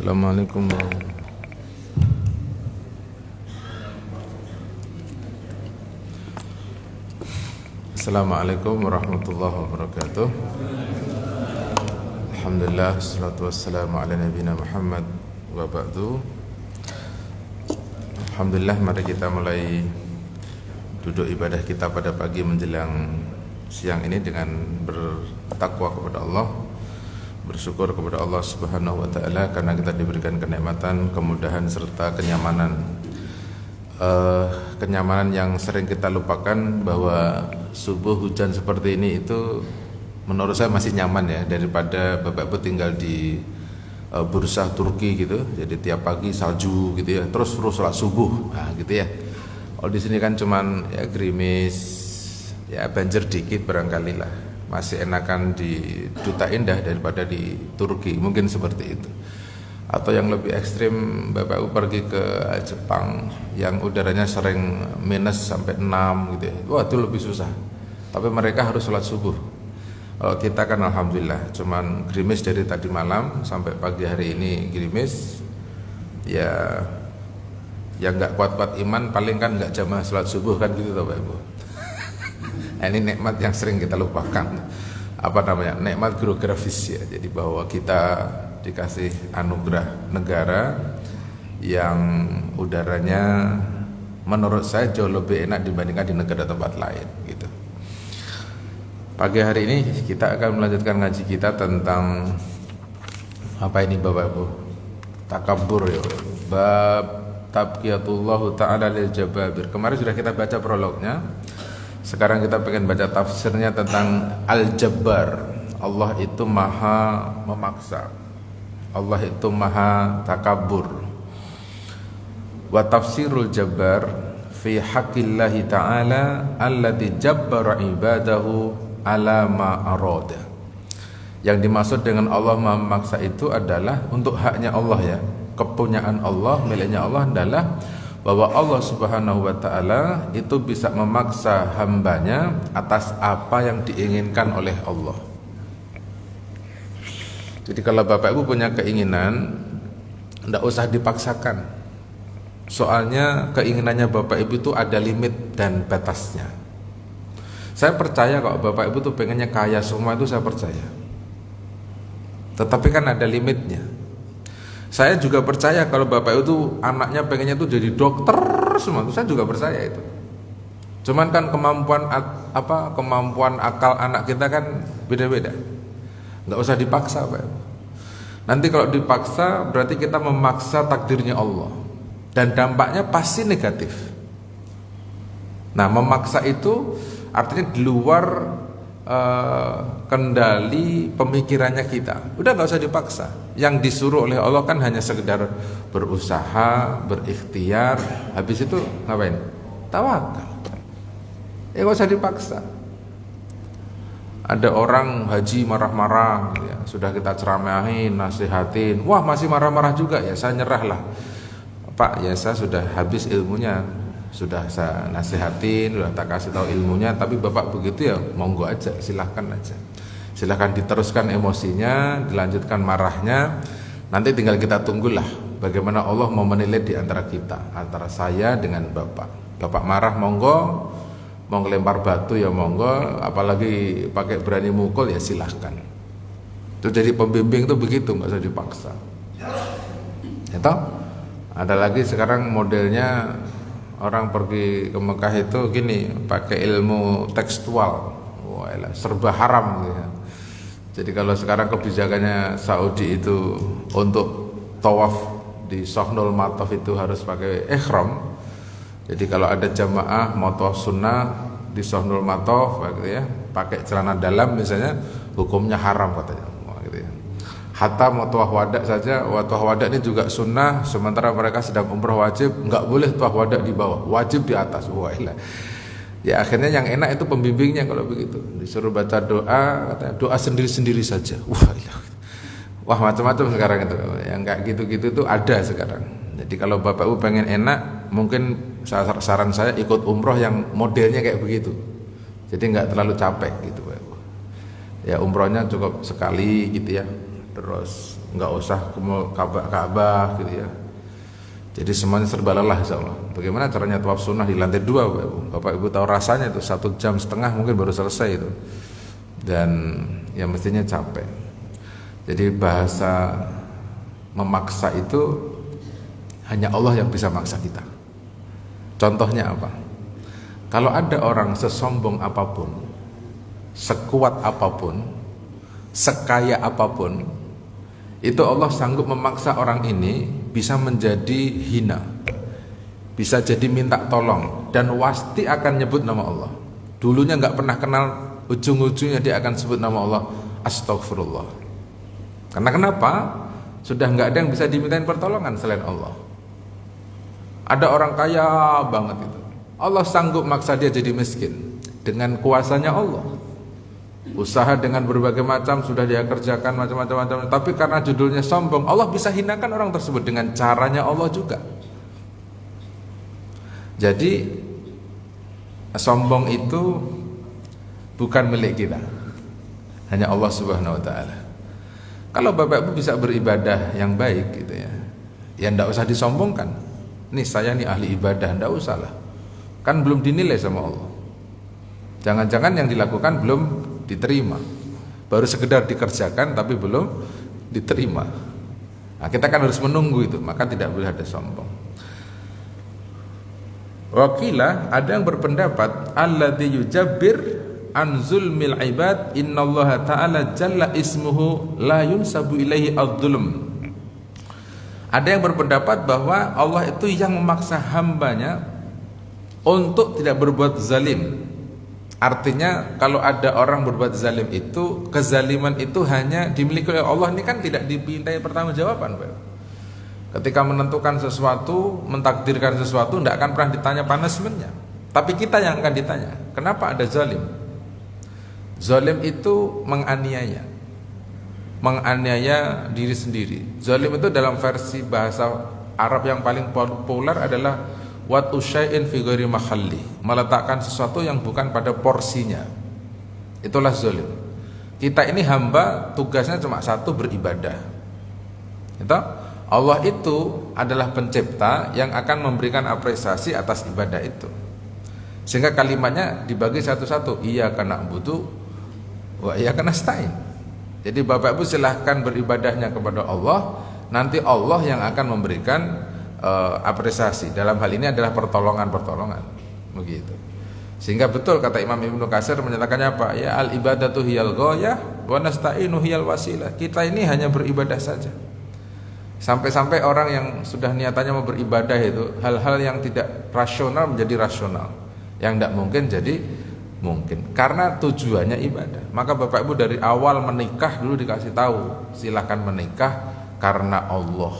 Assalamualaikum. Assalamualaikum warahmatullahi wabarakatuh. Alhamdulillah, salatu wassalamu ala nabiyina Muhammad wa ba'du. Alhamdulillah, mari kita mulai duduk ibadah kita pada pagi menjelang siang ini dengan bertakwa kepada Allah, bersyukur kepada Allah Subhanahu wa taala karena kita diberikan kenikmatan, kemudahan serta kenyamanan. Kenyamanan yang sering kita lupakan bahwa subuh hujan seperti ini itu menurut saya masih nyaman ya, daripada Bapak Ibu tinggal di bursa Turki gitu. Jadi tiap pagi salju gitu ya, terus sholat subuh. Nah, gitu ya. Kalau di sini kan cuman ya gerimis, ya banjir dikit barangkali lah. Masih enakan di Duta Indah daripada di Turki, mungkin seperti itu. Atau yang lebih ekstrim, Bapak Ibu pergi ke Jepang yang udaranya sering minus sampai 6 gitu ya. Wah, itu lebih susah. Tapi mereka harus sholat subuh. Kalau kita kan alhamdulillah cuman gerimis dari tadi malam sampai pagi hari ini gerimis. Ya yang nggak kuat-kuat iman paling kan nggak jamaah sholat subuh kan gitu Bapak Ibu. Ini nikmat yang sering kita lupakan. Apa namanya? Nikmat geografis ya. Jadi bahwa kita dikasih anugerah negara yang udaranya menurut saya jauh lebih enak dibandingkan di negara tempat lain gitu. Pagi hari ini kita akan melanjutkan ngaji kita tentang apa ini Bapak Ibu? Takabur ya. Bab tabqiyatullahu ta'ala lil jababir. Kemarin sudah kita baca prolognya. Sekarang kita pengen baca tafsirnya tentang Al-Jabbar. Allah itu maha memaksa, Allah itu maha takabur. Wa tafsirul jabbar fi haqqillahi ta'ala alladhi jabbara ibadahu ala ma arada. Yang dimaksud dengan Allah maha memaksa itu adalah untuk haknya Allah ya, kepunyaan Allah, miliknya Allah adalah bahwa Allah Subhanahu wa taala itu bisa memaksa hambanya atas apa yang diinginkan oleh Allah. Jadi kalau Bapak Ibu punya keinginan, tidak usah dipaksakan. Soalnya keinginannya Bapak Ibu itu ada limit dan batasnya. Saya percaya kalau Bapak Ibu tuh pengennya kaya semua, itu saya percaya. Tetapi kan ada limitnya. Saya juga percaya kalau Bapak itu anaknya pengennya tuh jadi dokter semua, itu saya juga percaya itu. Cuman kan kemampuan akal anak kita kan beda-beda. Nggak usah dipaksa, Pak. Nanti kalau dipaksa berarti kita memaksa takdirnya Allah dan dampaknya pasti negatif. Nah, memaksa itu artinya di luar kendali pemikirannya kita. Udah nggak usah dipaksa. Yang disuruh oleh Allah kan hanya sekedar berusaha, berikhtiar. Habis itu ngapain? Tawakal. Ya nggak usah dipaksa. Ada orang haji marah-marah ya, sudah kita ceramahin, nasihatin, wah masih marah-marah juga ya, saya nyerah lah Pak, ya saya sudah habis ilmunya, sudah saya nasihatin, sudah tak kasih tahu ilmunya, tapi Bapak begitu ya monggo aja, silahkan aja, silahkan diteruskan emosinya, dilanjutkan marahnya. Nanti tinggal kita tunggulah bagaimana Allah mau menilai di antara kita, antara saya dengan Bapak. Bapak marah monggo, mau ngelempar batu ya monggo, apalagi pakai berani mukul ya silahkan. Itu jadi pembimbing itu begitu, nggak usah dipaksa. Itu ada lagi sekarang modelnya orang pergi ke Mekah itu gini, pakai ilmu tekstual. Wah, serba haram gitu ya. Jadi kalau sekarang kebijakannya Saudi itu untuk tawaf di Sokhnul Mataf itu harus pakai ihram. Jadi kalau ada jamaah mau tawaf sunnah di Sokhnul Mataf gitu ya, pakai celana dalam misalnya, hukumnya haram katanya. Wah, gitu ya. Hatta mau tawaf wada saja, tawaf wada ini juga sunnah, sementara mereka sedang umroh wajib, nggak boleh tawaf wada di bawah, wajib di atas. Wah, ilah. Ya akhirnya yang enak itu pembimbingnya kalau begitu, disuruh baca doa, katanya doa sendiri-sendiri saja. Wah, ilah. Wah macam-macam sekarang itu, yang kayak gitu-gitu itu ada sekarang. Jadi kalau Bapak Ibu pengen enak, mungkin saran saya ikut umroh yang modelnya kayak begitu. Jadi nggak terlalu capek gitu Bapak Ibu. Ya umrohnya cukup sekali gitu ya. terus nggak usah ke Ka'bah gitu ya. Jadi semuanya serba lelah insyaallah. Bagaimana caranya tawaf sunnah di lantai 2 Bapak Ibu? Bapak Ibu tahu rasanya itu 1,5 jam mungkin baru selesai itu. Dan ya mestinya capek. Jadi bahasa memaksa itu hanya Allah yang bisa maksa kita. Contohnya apa? Kalau ada orang sesombong apapun, sekuat apapun, sekaya apapun, itu Allah sanggup memaksa orang ini bisa menjadi hina, bisa jadi minta tolong, dan pasti akan nyebut nama Allah. Dulunya nggak pernah kenal, ujung-ujungnya dia akan sebut nama Allah, astagfirullah. Karena kenapa? Sudah nggak ada yang bisa dimintain pertolongan selain Allah. Ada orang kaya banget itu, Allah sanggup maksa dia jadi miskin dengan kuasanya Allah. Usaha dengan berbagai macam sudah dia kerjakan macam-macam, tapi karena judulnya sombong, Allah bisa hinakan orang tersebut dengan caranya Allah juga. Jadi sombong itu bukan milik kita, hanya Allah Subhanahu wa taala. Kalau Bapak Ibu bisa beribadah yang baik gitu ya, ya enggak usah disombongkan. Nih saya nih ahli ibadah, enggak usah lah. Kan belum dinilai sama Allah. Jangan-jangan yang dilakukan belum diterima, baru sekedar dikerjakan tapi belum diterima. Nah, kita kan harus menunggu itu, maka tidak boleh ada sombong. Wakilah, ada yang berpendapat alladzi yujabbir an zulmil ibad innallaha ta'ala jalla ismuhu la yunsabu ilaihi adz-zulm. Ada yang berpendapat bahwa Allah itu yang memaksa hambanya untuk tidak berbuat zalim. Artinya kalau ada orang berbuat zalim itu, kezaliman itu hanya dimiliki oleh Allah. Ini kan tidak dipintai pertanggungjawaban, Pak. Ketika menentukan sesuatu, mentakdirkan sesuatu, tidak akan pernah ditanya punishment-nya. Tapi kita yang akan ditanya, kenapa ada zalim? Zalim itu menganiaya diri sendiri. Zalim itu dalam versi bahasa Arab yang paling populer adalah watu syai'in fi ghairi mahalli, meletakkan sesuatu yang bukan pada porsinya. Itulah zalim. Kita ini hamba, tugasnya cuma satu, beribadah. Itu Allah itu adalah pencipta yang akan memberikan apresiasi atas ibadah itu. Sehingga kalimatnya dibagi satu-satu, iyyaka na'budu wa iyyaka nasta'in. Jadi Bapak Ibu silahkan beribadahnya kepada Allah, nanti Allah yang akan memberikan apresiasi. Dalam hal ini adalah pertolongan begitu. Sehingga betul kata Imam Ibnu Katsir menyatakannya apa? Ya al ibadatu hiyal ghayah wa nasta'inu hiyal wasilah. Kita ini hanya beribadah saja. Sampai-sampai orang yang sudah niatannya mau beribadah itu, hal-hal yang tidak rasional menjadi rasional, yang tidak mungkin jadi mungkin, karena tujuannya ibadah. Maka Bapak Ibu dari awal menikah dulu dikasih tahu, silakan menikah karena Allah.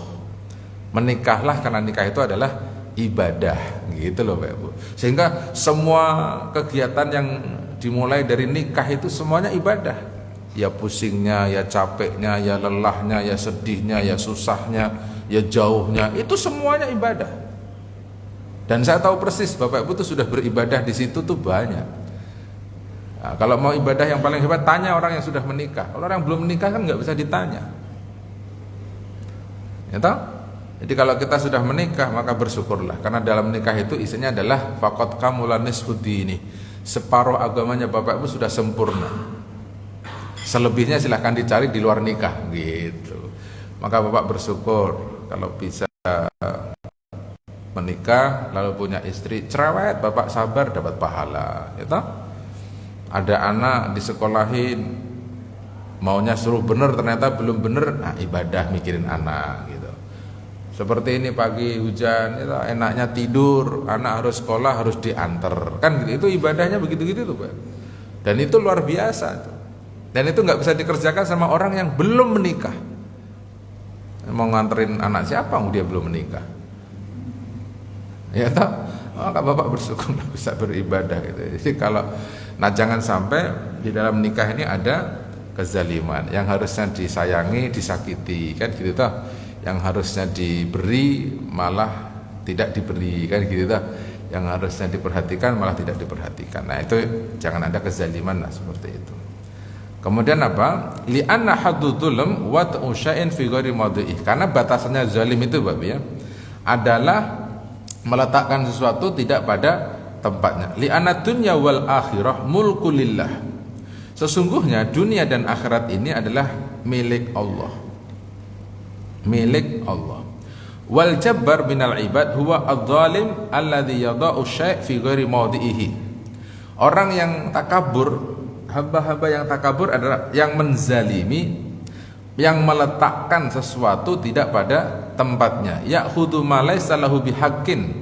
Menikahlah karena nikah itu adalah ibadah, gitu loh Bapak Ibu. Sehingga semua kegiatan yang dimulai dari nikah itu semuanya ibadah. Ya pusingnya, ya capeknya, ya lelahnya, ya sedihnya, ya susahnya, ya jauhnya, itu semuanya ibadah. Dan saya tahu persis Bapak Ibu tuh sudah beribadah di situ tuh banyak. Nah, kalau mau ibadah yang paling hebat, tanya orang yang sudah menikah. Kalau orang yang belum menikah kan nggak bisa ditanya. Ya tahu? Jadi kalau kita sudah menikah maka bersyukurlah, karena dalam nikah itu isinya adalah faqad kamula nisfu dini. Separuh agamanya Bapak Ibu sudah sempurna. Selebihnya silahkan dicari di luar nikah, gitu. Maka Bapak bersyukur kalau bisa menikah lalu punya istri cerewet, Bapak sabar dapat pahala, ya tahu? Ada anak disekolahin, maunya suruh bener ternyata belum bener, nah ibadah mikirin anak gitu. Seperti ini pagi hujan, itu enaknya tidur, anak harus sekolah harus diantar, kan gitu. Itu ibadahnya begitu-gitu tuh Pak. Dan itu luar biasa tuh. Dan itu nggak bisa dikerjakan sama orang yang belum menikah. Mau nganterin anak siapa? Dia belum menikah. Ya toh, maka Bapak bersyukur bisa beribadah gitu. Jadi kalau jangan sampai di dalam nikah ini ada kezaliman. Yang harusnya disayangi disakiti, kan gitu toh. Yang harusnya diberi malah tidak diberi, kan gitu toh. Yang harusnya diperhatikan malah tidak diperhatikan. Nah, itu jangan ada kezaliman lah seperti itu. Kemudian apa? Li'anna haddu dzulm wa tu'syain fi ghairi mawdi'ih. Karena batasannya zalim itu Bapak ya adalah meletakkan sesuatu tidak pada tempatnya. Li'anna dunya wal akhirah mulku lillah. Sesungguhnya dunia dan akhirat ini adalah milik Allah. Milik Allah. Wal jabbar minal ibad huwa adh-dhalim alladhi yada'u syai' fi ghairi mawdi'ihi. Orang yang takabur, hamba-hamba yang takabur adalah yang menzalimi, yang meletakkan sesuatu tidak pada tempatnya. Ya'khudhu ma laysa lahu bihaqqin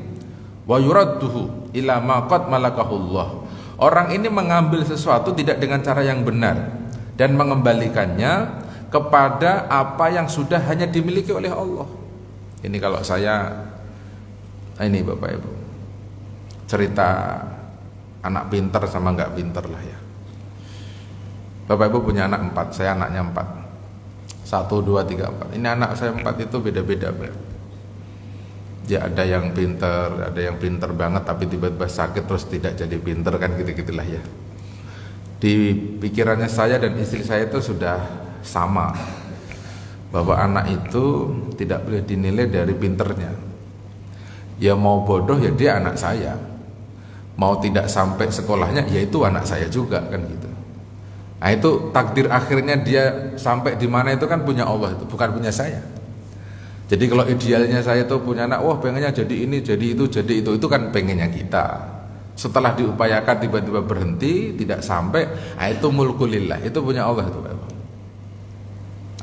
wa yuradduhu ila ma qad malakahullah. Orang ini mengambil sesuatu tidak dengan cara yang benar dan mengembalikannya kepada apa yang sudah hanya dimiliki oleh Allah. Ini kalau saya ini Bapak Ibu cerita anak pinter sama nggak pinter lah ya. Bapak Ibu punya anak 4, saya anaknya 4. 1, 2, 3, 4. Ini anak saya 4 itu beda-beda. Ya ada yang pinter banget tapi tiba-tiba sakit terus tidak jadi pinter kan gitu-gitulah ya. Di pikirannya saya dan istri saya itu sudah sama, bahwa anak itu tidak boleh dinilai dari pinternya. Ya mau bodoh ya dia anak saya, mau tidak sampai sekolahnya ya itu anak saya juga kan gitu. Nah itu takdir akhirnya dia sampai di mana itu kan punya Allah, itu bukan punya saya. Jadi kalau idealnya saya tuh punya anak, wah pengennya jadi ini, jadi itu kan pengennya kita. Setelah diupayakan tiba-tiba berhenti, tidak sampai, nah itu mulkulillah, itu punya Allah itu.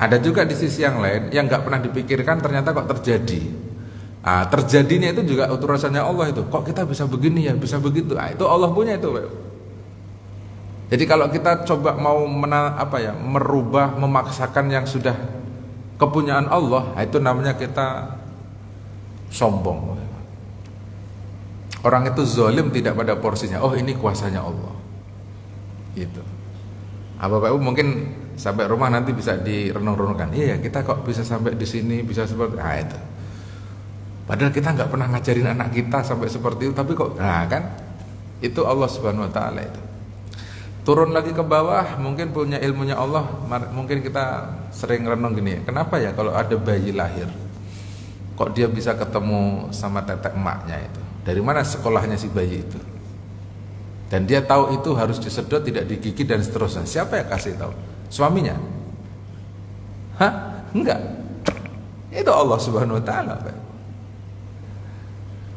Ada juga di sisi yang lain yang nggak pernah dipikirkan ternyata kok terjadi. Nah, terjadinya itu juga utusannya Allah itu. Kok kita bisa begini ya, bisa begitu. Nah, itu Allah punya itu. Jadi kalau kita coba mau merubah, memaksakan yang sudah kepunyaan Allah, nah itu namanya kita sombong. Orang itu zalim tidak pada porsinya. Oh ini kuasanya Allah. Gitu. Bapak Ibu mungkin sampai rumah nanti bisa direnung-renungkan. Iya kita kok bisa sampai di sini, bisa seperti itu. Padahal kita nggak pernah ngajarin anak kita sampai seperti itu, tapi kok, nah kan itu Allah Subhanahu Wa Taala itu. Turun lagi ke bawah, mungkin punya ilmunya Allah. Mungkin kita sering renung gini, kenapa ya kalau ada bayi lahir, kok dia bisa ketemu sama tetek emaknya itu? Dari mana sekolahnya si bayi itu? Dan dia tahu itu harus disedot, tidak digigit dan seterusnya. Siapa yang kasih tahu? Suaminya? Hah? Enggak. Itu Allah Subhanahu Wa Taala.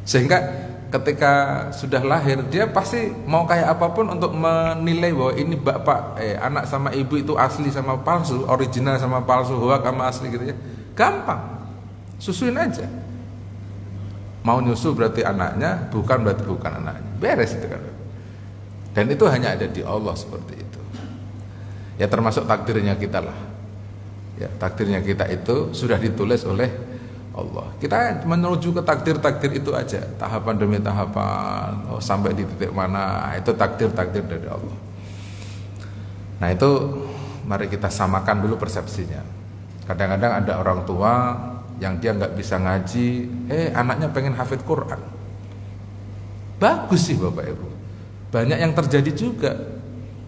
Sehingga ketika sudah lahir dia pasti mau kayak apapun untuk menilai bahwa ini anak sama ibu itu asli sama palsu, original sama palsu, hoak sama asli gitu ya. Gampang. Susuin aja. Mau nyusu berarti anaknya, bukan berarti bukan anaknya. Beres itu kan. Dan itu hanya ada di Allah seperti itu. Ya termasuk takdirnya kita lah. Ya, takdirnya kita itu sudah ditulis oleh Allah. Kita menuju ke takdir-takdir itu aja, tahapan demi tahapan, sampai di titik mana, itu takdir-takdir dari Allah. Nah itu mari kita samakan dulu persepsinya. Kadang-kadang ada orang tua yang dia nggak bisa ngaji, anaknya pengen hafid Quran. Bagus sih Bapak Ibu, banyak yang terjadi juga.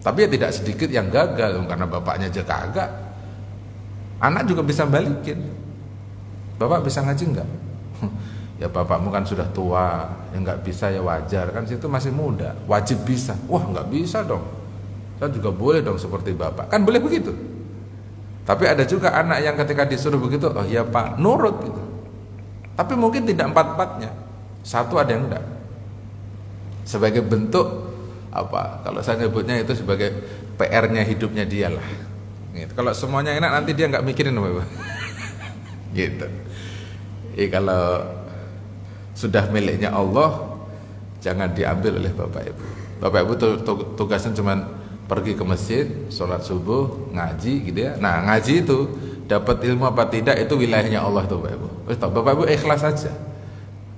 Tapi ya tidak sedikit yang gagal karena bapaknya aja kagak. Anak juga bisa balikin. Bapak bisa ngaji enggak? Ya bapakmu kan sudah tua, ya nggak bisa ya wajar kan, situ masih muda, wajib bisa. Wah nggak bisa dong, saya juga boleh dong seperti bapak, kan boleh begitu. Tapi ada juga anak yang ketika disuruh begitu, oh iya pak, nurut gitu. Tapi mungkin tidak empat-empatnya, satu ada yang enggak. Sebagai bentuk apa? Kalau saya nyebutnya itu sebagai PR-nya hidupnya dia lah. Gitu. Kalau semuanya enak nanti dia nggak mikirin apa-apa. Gitu. Kalau sudah miliknya Allah, jangan diambil oleh Bapak Ibu. Bapak Ibu tugasnya cuma pergi ke masjid, sholat subuh, ngaji gitu ya. Nah ngaji itu dapat ilmu apa tidak itu wilayahnya Allah tuh Bapak Ibu. Bapak Ibu ikhlas saja.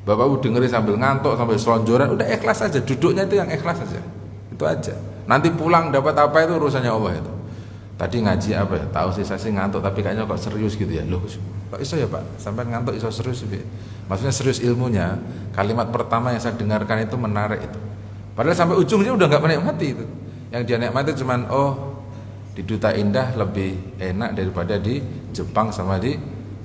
Bapak Ibu dengerin sambil ngantuk, sambil selonjoran, udah ikhlas saja. Duduknya itu yang ikhlas saja. Itu aja. Nanti pulang dapat apa itu urusannya Allah itu. Tadi ngaji apa ya? Tahu sih saya sih ngantuk tapi kayaknya kok serius gitu ya. Loh, kok iso ya Pak? Sampai ngantuk iso serius sih. Maksudnya serius ilmunya. Kalimat pertama yang saya dengarkan itu menarik itu. Padahal sampai ujungnya udah nggak menikmati itu. Yang dia nikmati cuman di Duta Indah lebih enak daripada di Jepang sama di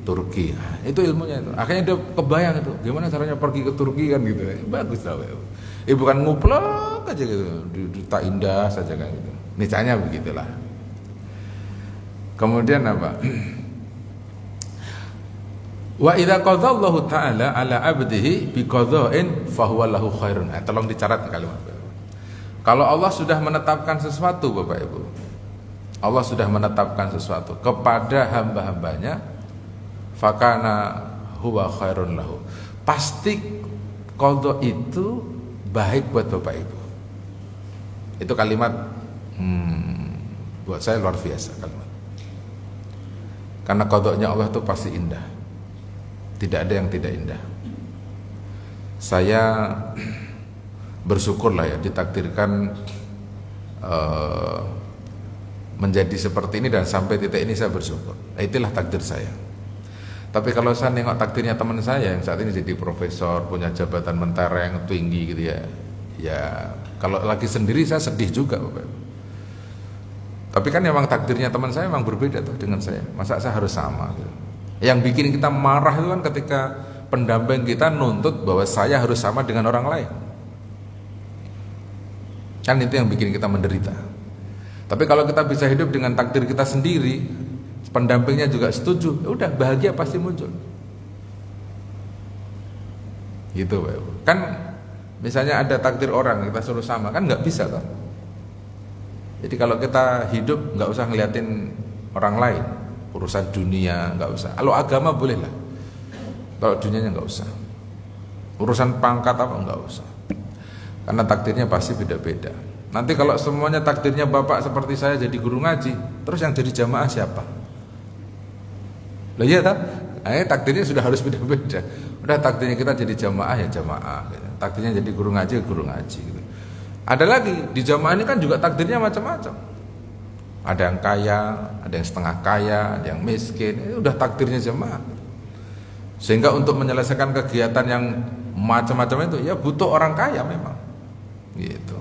Turki. Nah, itu ilmunya itu. Akhirnya dia kebayang itu, gimana caranya pergi ke Turki kan gitu. Bagus lah. Bukan nguplok aja gitu di Duta Indah saja kan gitu. Nicanya begitulah. Kemudian apa? Wa idza qadallahu ta'ala ala 'abdihi biqada'in fahuwa lahu khairun. Tolong dicatat kalimat. Kalau Allah sudah menetapkan sesuatu Bapak Ibu, Allah sudah menetapkan sesuatu kepada hamba-hambanya, fakana huwa khairun lahu. Pasti qada itu baik buat Bapak Ibu. Itu kalimat buat saya luar biasa kalimat. Karena qadanya Allah itu pasti indah. Tidak ada yang tidak indah. Saya bersyukurlah ya ditakdirkan menjadi seperti ini, dan sampai titik ini saya bersyukur. Itulah takdir saya. Tapi kalau saya nengok takdirnya teman saya yang saat ini jadi profesor, punya jabatan mentereng tinggi gitu ya, ya kalau lagi sendiri saya sedih juga Bapak. Tapi kan memang takdirnya teman saya memang berbeda tuh dengan saya. Masa saya harus sama gitu. Yang bikin kita marah itu kan ketika pendamping kita nuntut bahwa saya harus sama dengan orang lain. Kan itu yang bikin kita menderita. Tapi kalau kita bisa hidup dengan takdir kita sendiri, pendampingnya juga setuju, ya udah bahagia pasti muncul. Gitu Pak. Kan misalnya ada takdir orang kita suruh sama, kan nggak bisa kan? Jadi kalau kita hidup nggak usah ngeliatin orang lain. Urusan dunia nggak usah. Kalau agama boleh lah. Kalau dunianya nggak usah. Urusan pangkat apa nggak usah. Karena takdirnya pasti beda-beda. Nanti kalau semuanya takdirnya bapak seperti saya jadi guru ngaji, terus yang jadi jamaah siapa? Lah iya tak? Takdirnya sudah harus beda-beda. Udah takdirnya kita jadi jamaah ya jamaah. Takdirnya jadi guru ngaji ya guru ngaji. Gitu. Ada lagi di jamaah ini kan juga takdirnya macam-macam. Ada yang kaya, ada yang setengah kaya, ada yang miskin. Ini udah takdirnya jemaah. Sehingga untuk menyelesaikan kegiatan yang macam-macam itu ya butuh orang kaya memang. Gitu.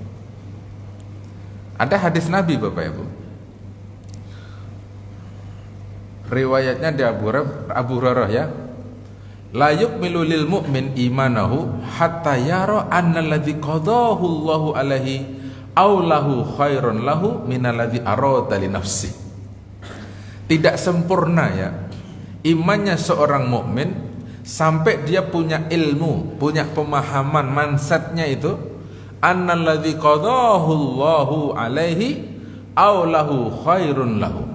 Ada hadis Nabi Bapak Ibu. Riwayatnya di Abu Hurairah ya. La yukmilu lil mu'min imanahu hatta yara anna alladzi qadahu Allahu alaihi aulahu khairun lahu minalladzi arada li nafsi. Tidak sempurna ya imannya seorang mukmin sampai dia punya ilmu, punya pemahaman, mindsetnya itu annalladzi qadahu Allahu alaihi aulahu khairun lahu.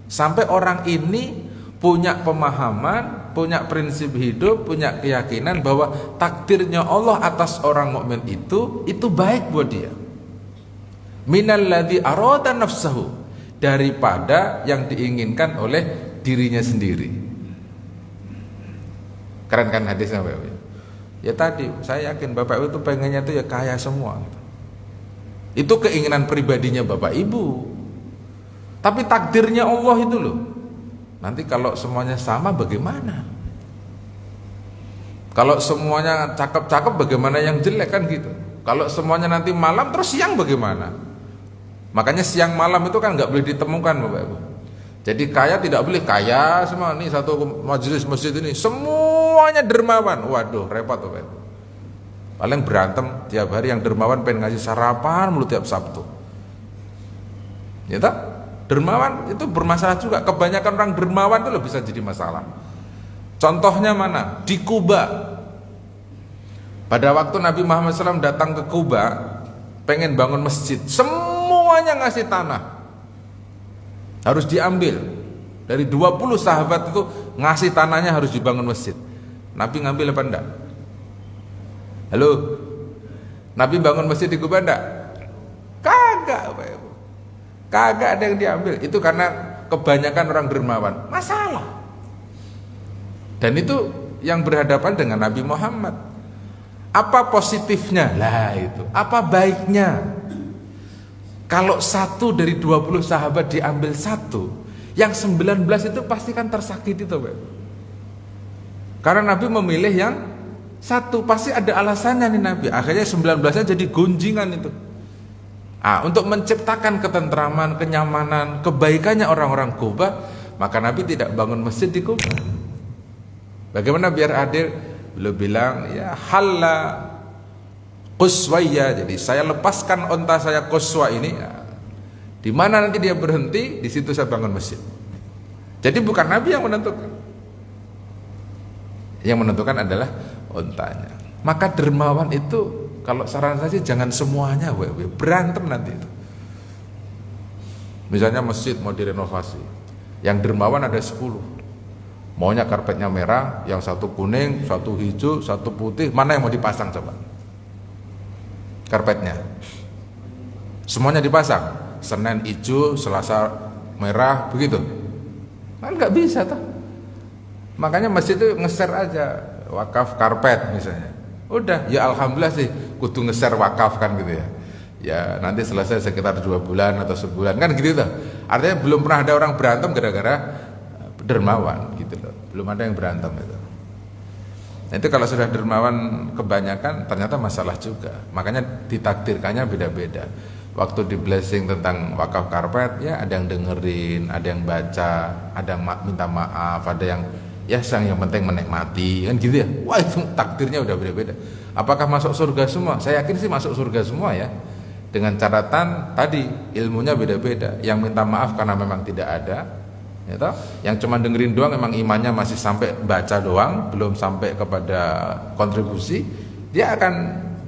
Sampai orang ini punya pemahaman, punya prinsip hidup, punya keyakinan bahwa takdirnya Allah atas orang mukmin itu baik buat dia. Minalladzi arada nafsahu, daripada yang diinginkan oleh dirinya sendiri. Keren kan hadisnya Bapak Ibu? Ya tadi saya yakin Bapak Ibu itu pengennya itu ya kaya semua. Itu keinginan pribadinya Bapak Ibu. Tapi takdirnya Allah itu loh. Nanti kalau semuanya sama bagaimana? Kalau semuanya cakep-cakep bagaimana yang jelek kan gitu. Kalau semuanya nanti malam terus siang bagaimana? Makanya siang malam itu kan nggak boleh ditemukan Bapak Ibu. Jadi kaya tidak boleh kaya semua. Nih satu majelis masjid ini semuanya dermawan. Waduh repot Bapak Ibu. Paling berantem tiap hari, yang dermawan pengen ngasih sarapan mulu tiap Sabtu. Ya tak? Dermawan itu bermasalah juga. Kebanyakan orang dermawan itu bisa jadi masalah. Contohnya mana? Di Kuba. Pada waktu Nabi Muhammad SAW datang ke Kuba, pengen bangun masjid, semuanya ngasih tanah, harus diambil. Dari 20 sahabat itu ngasih tanahnya harus dibangun masjid. Nabi ngambil apa enggak? Halo? Nabi bangun masjid di Kuba enggak? Kagak Pak Ibu. Kagak ada yang diambil. Itu karena kebanyakan orang dermawan. Masalah. Dan itu yang berhadapan dengan Nabi Muhammad. Apa positifnya? Lah itu. Apa baiknya? Kalau satu dari 20 sahabat diambil satu, yang 19 itu pasti kan tersakiti tuh Pak. Karena Nabi memilih yang satu, pasti ada alasannya nih Nabi. Akhirnya 19-nya jadi gunjingan itu. Untuk menciptakan ketentraman, kenyamanan, kebaikannya orang-orang Kuba, maka Nabi tidak bangun masjid di Kuba. Bagaimana biar adil? Beliau bilang, ya halla quswaya, jadi saya lepaskan onta saya Quswa ini, ya. Di mana nanti dia berhenti, di situ saya bangun masjid. Jadi bukan Nabi yang menentukan. Yang menentukan adalah ontanya. Maka dermawan itu, kalau saran saya sih jangan semuanya berantem nanti itu. Misalnya masjid mau direnovasi, yang dermawan ada 10. Maunya karpetnya merah, yang satu kuning, satu hijau, satu putih, mana yang mau dipasang coba? Karpetnya. Semuanya dipasang. Senin hijau, Selasa merah, begitu. Kan nggak bisa tuh. Makanya masjid itu nge-share aja wakaf karpet misalnya. Udah, ya alhamdulillah sih kudu nge-share wakaf kan gitu ya. Ya nanti selesai sekitar 2 bulan atau sebulan kan gitu tuh. Artinya belum pernah ada orang berantem gara-gara dermawan gitu loh. Belum ada yang berantem itu. Nah, itu kalau sudah dermawan kebanyakan ternyata masalah juga. Makanya ditakdirkannya beda-beda. Waktu di blessing tentang wakaf karpet, ya ada yang dengerin, ada yang baca, ada yang minta maaf, ada yang ya yang penting menikmati kan gitu ya. Wah itu takdirnya udah beda-beda. Apakah masuk surga semua? Saya yakin sih masuk surga semua ya. Dengan catatan tadi ilmunya beda-beda. Yang minta maaf karena memang tidak ada, ya toh? Yang cuma dengerin doang memang imannya masih sampai baca doang, belum sampai kepada kontribusi, dia akan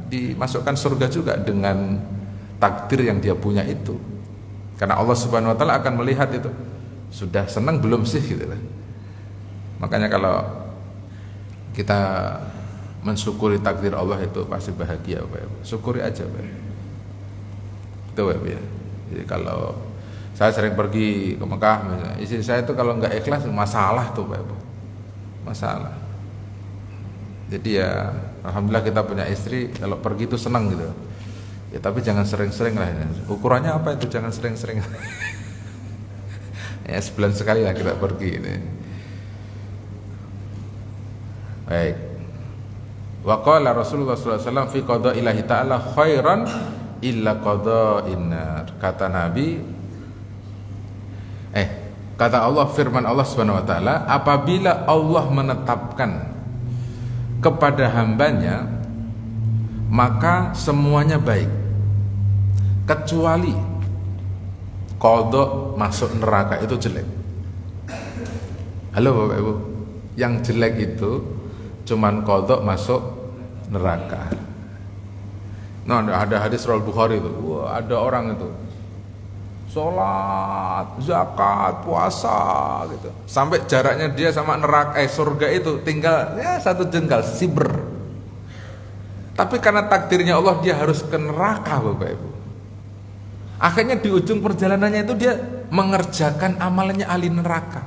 dimasukkan surga juga dengan takdir yang dia punya itu. Karena Allah Subhanahu wa taala akan melihat itu. Sudah senang belum sih gitu kan. Makanya kalau kita mensyukuri takdir Allah itu pasti bahagia, Pak. Syukuri aja, Pak. Itu, Pak, ya. Jadi kalau saya sering pergi ke Mekah, misalnya, istri saya itu kalau nggak ikhlas masalah tuh, Pak. Masalah. Jadi ya alhamdulillah kita punya istri kalau pergi itu senang gitu. Ya tapi jangan sering-sering lah. Ukurannya apa itu? Jangan sering-sering. Ya sebulan sekali lah kita pergi ini. Baik. Wa qala Rasulullah sallallahu alaihi wasallam fi qada ilahi ta'ala khairan illa qada'in nar. Kata Nabi kata Allah, firman Allah Subhanahu wa taala, apabila Allah menetapkan kepada hambanya maka semuanya baik kecuali qada masuk neraka itu jelek. Halo Bapak Ibu, yang jelek itu cuman kodok masuk neraka. Nah ada hadis Rasul Bukhari itu, wah, ada orang itu sholat, zakat, puasa gitu, sampai jaraknya dia sama neraka surga itu tinggal ya 1 jengkal siber. Tapi karena takdirnya Allah dia harus ke neraka, Bapak Ibu. Akhirnya di ujung perjalanannya itu dia mengerjakan amalannya ahli neraka.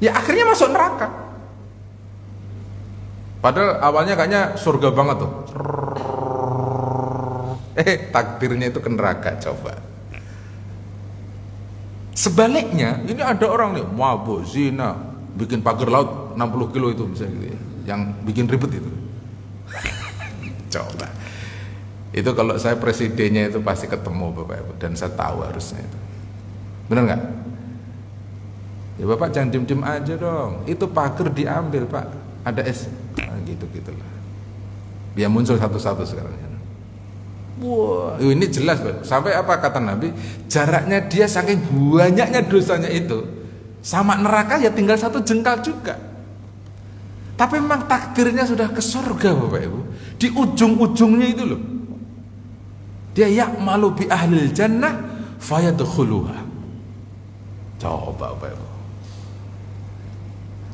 Ya akhirnya masuk neraka. Padahal awalnya kayaknya surga banget tuh. Takdirnya itu ke neraka, coba. Sebaliknya, ini ada orang nih mabuk, zina, bikin pagar laut 60 kilo itu misalnya gitu ya, yang bikin ribet itu. Coba. Itu kalau saya presidennya itu pasti ketemu Bapak Ibu, dan saya tahu harusnya itu. Benar nggak? Ya Bapak jangan diem-diem aja dong. Itu pagar diambil Pak, ada es. Gitu-gitulah. Biar muncul satu-satu sekarang. Wah, ini jelas, Pak. Sampai apa kata Nabi? Jaraknya dia saking banyaknya dosanya itu sama neraka ya tinggal 1 jengkal juga. Tapi memang takdirnya sudah ke surga, Bapak Ibu. Di ujung-ujungnya itu loh. Dia ya'malu bi ahlil jannah fayadkhuluha. Coba Bapak Ibu.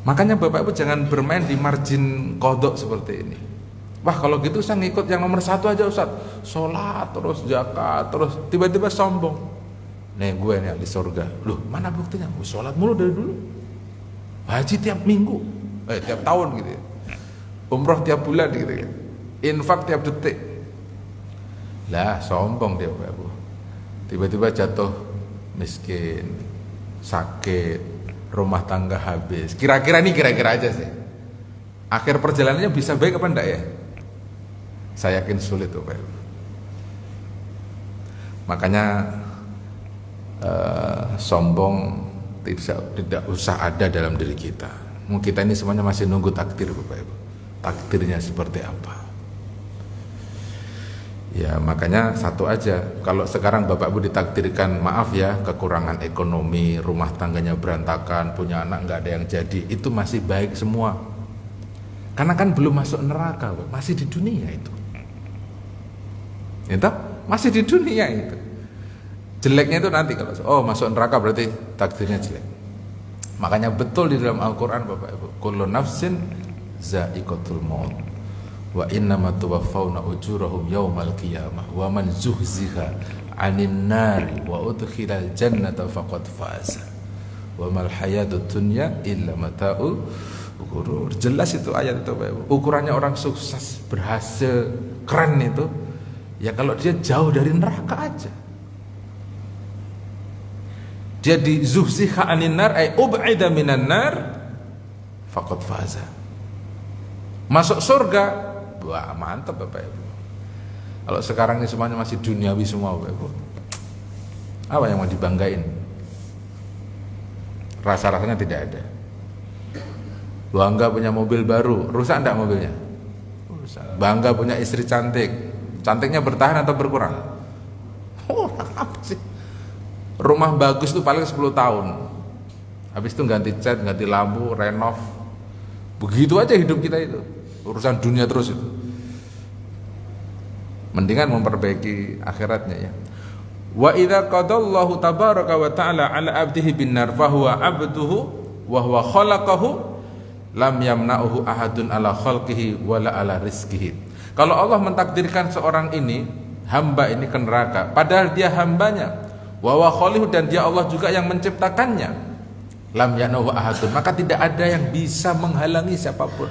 Makanya Bapak Ibu jangan bermain di margin kodok seperti ini. Wah kalau gitu saya ngikut yang nomor 1 aja Ustaz. Sholat terus, zakat terus, tiba-tiba sombong. Nih gue nih di surga. Loh mana buktinya? Gue sholat mulu dari dulu. Haji tiap minggu, tiap tahun gitu ya. Umroh tiap bulan gitu ya. Infak tiap detik. Lah sombong dia Bapak Ibu. Tiba-tiba jatuh miskin, sakit, rumah tangga habis. Kira-kira aja sih. Akhir perjalanannya bisa baik apa enggak ya? Saya yakin sulit tuh Pak. Makanya sombong tidak usah ada dalam diri kita. Kita ini semuanya masih nunggu takdir, Bapak Ibu. Takdirnya seperti apa? Ya makanya satu aja. Kalau sekarang Bapak Ibu ditakdirkan, maaf ya, kekurangan ekonomi, rumah tangganya berantakan, punya anak nggak ada yang jadi, itu masih baik semua. Karena kan belum masuk neraka, masih di dunia itu. Itu masih di dunia itu. Jeleknya itu nanti kalau masuk neraka berarti takdirnya jelek. Makanya betul di dalam Al-Qur'an Bapak Ibu, kullu nafsin za'iqatul maut wa innama tuwaffawna ujurahum yaumal qiyamah wa man zuhziha 'anil nari wa udkhilal jannata faqad faza wa mal hayatud dunya illa mata'ul ghurur. Jelas itu ayat itu Bapak Ibu. Ukurannya orang sukses, berhasil, keren itu ya kalau dia jauh dari neraka aja. Jadi zuhziha 'anil nar ay ub'ida minan nar faqad faza. Masuk surga, wah mantap Bapak Ibu. Kalau sekarang ini semuanya masih duniawi semua Bapak Ibu, apa yang mau dibanggain? Rasa-rasanya tidak ada. Bangga punya mobil baru, rusak enggak mobilnya? Rusak. Bangga punya istri cantik, cantiknya bertahan atau berkurang? Apa sih? Rumah bagus tuh paling 10 tahun, habis itu ganti cat, ganti lampu, renov. Begitu aja hidup kita itu, urusan dunia terus itu. Mendingan memperbaiki akhiratnya ya. Wa idza qadallahu tabaraka wa ta'ala ala abdihi bin nar fa huwa abduhu wa huwa khalaqahu lam yamna'uhu ahadun ala khalqihi wala ala rizqihi. Kalau Allah mentakdirkan seorang ini, hamba ini ke neraka, padahal dia hambanya, wa huwa khaliqu, dan dia Allah juga yang menciptakannya, lam yamna'uhu ahadun, maka tidak ada yang bisa menghalangi siapapun.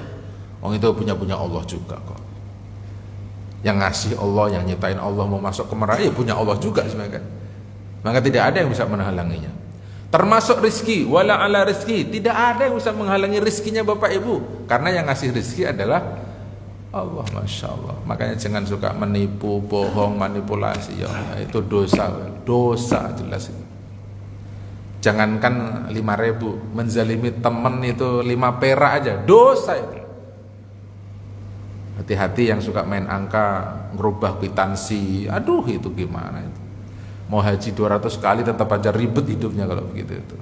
Itu punya Allah juga kok. Yang ngasih Allah, yang nyiptain Allah, mau masuk ke neraka ya punya Allah juga sebenarnya. Maka tidak ada yang bisa menghalanginya. Termasuk rizki, wala ala rizki, tidak ada yang bisa menghalangi rizkinya Bapak Ibu, karena yang ngasih rizki adalah Allah. Masya Allah. Makanya jangan suka menipu, bohong, manipulasi ya, itu dosa jelas itu. Jangankan 5.000, menzalimi temen itu 5 perak aja dosa itu. Hati-hati yang suka main angka, ngerubah kwitansi, aduh itu gimana itu. Mau haji 200 kali tetap aja ribet hidupnya kalau begitu itu.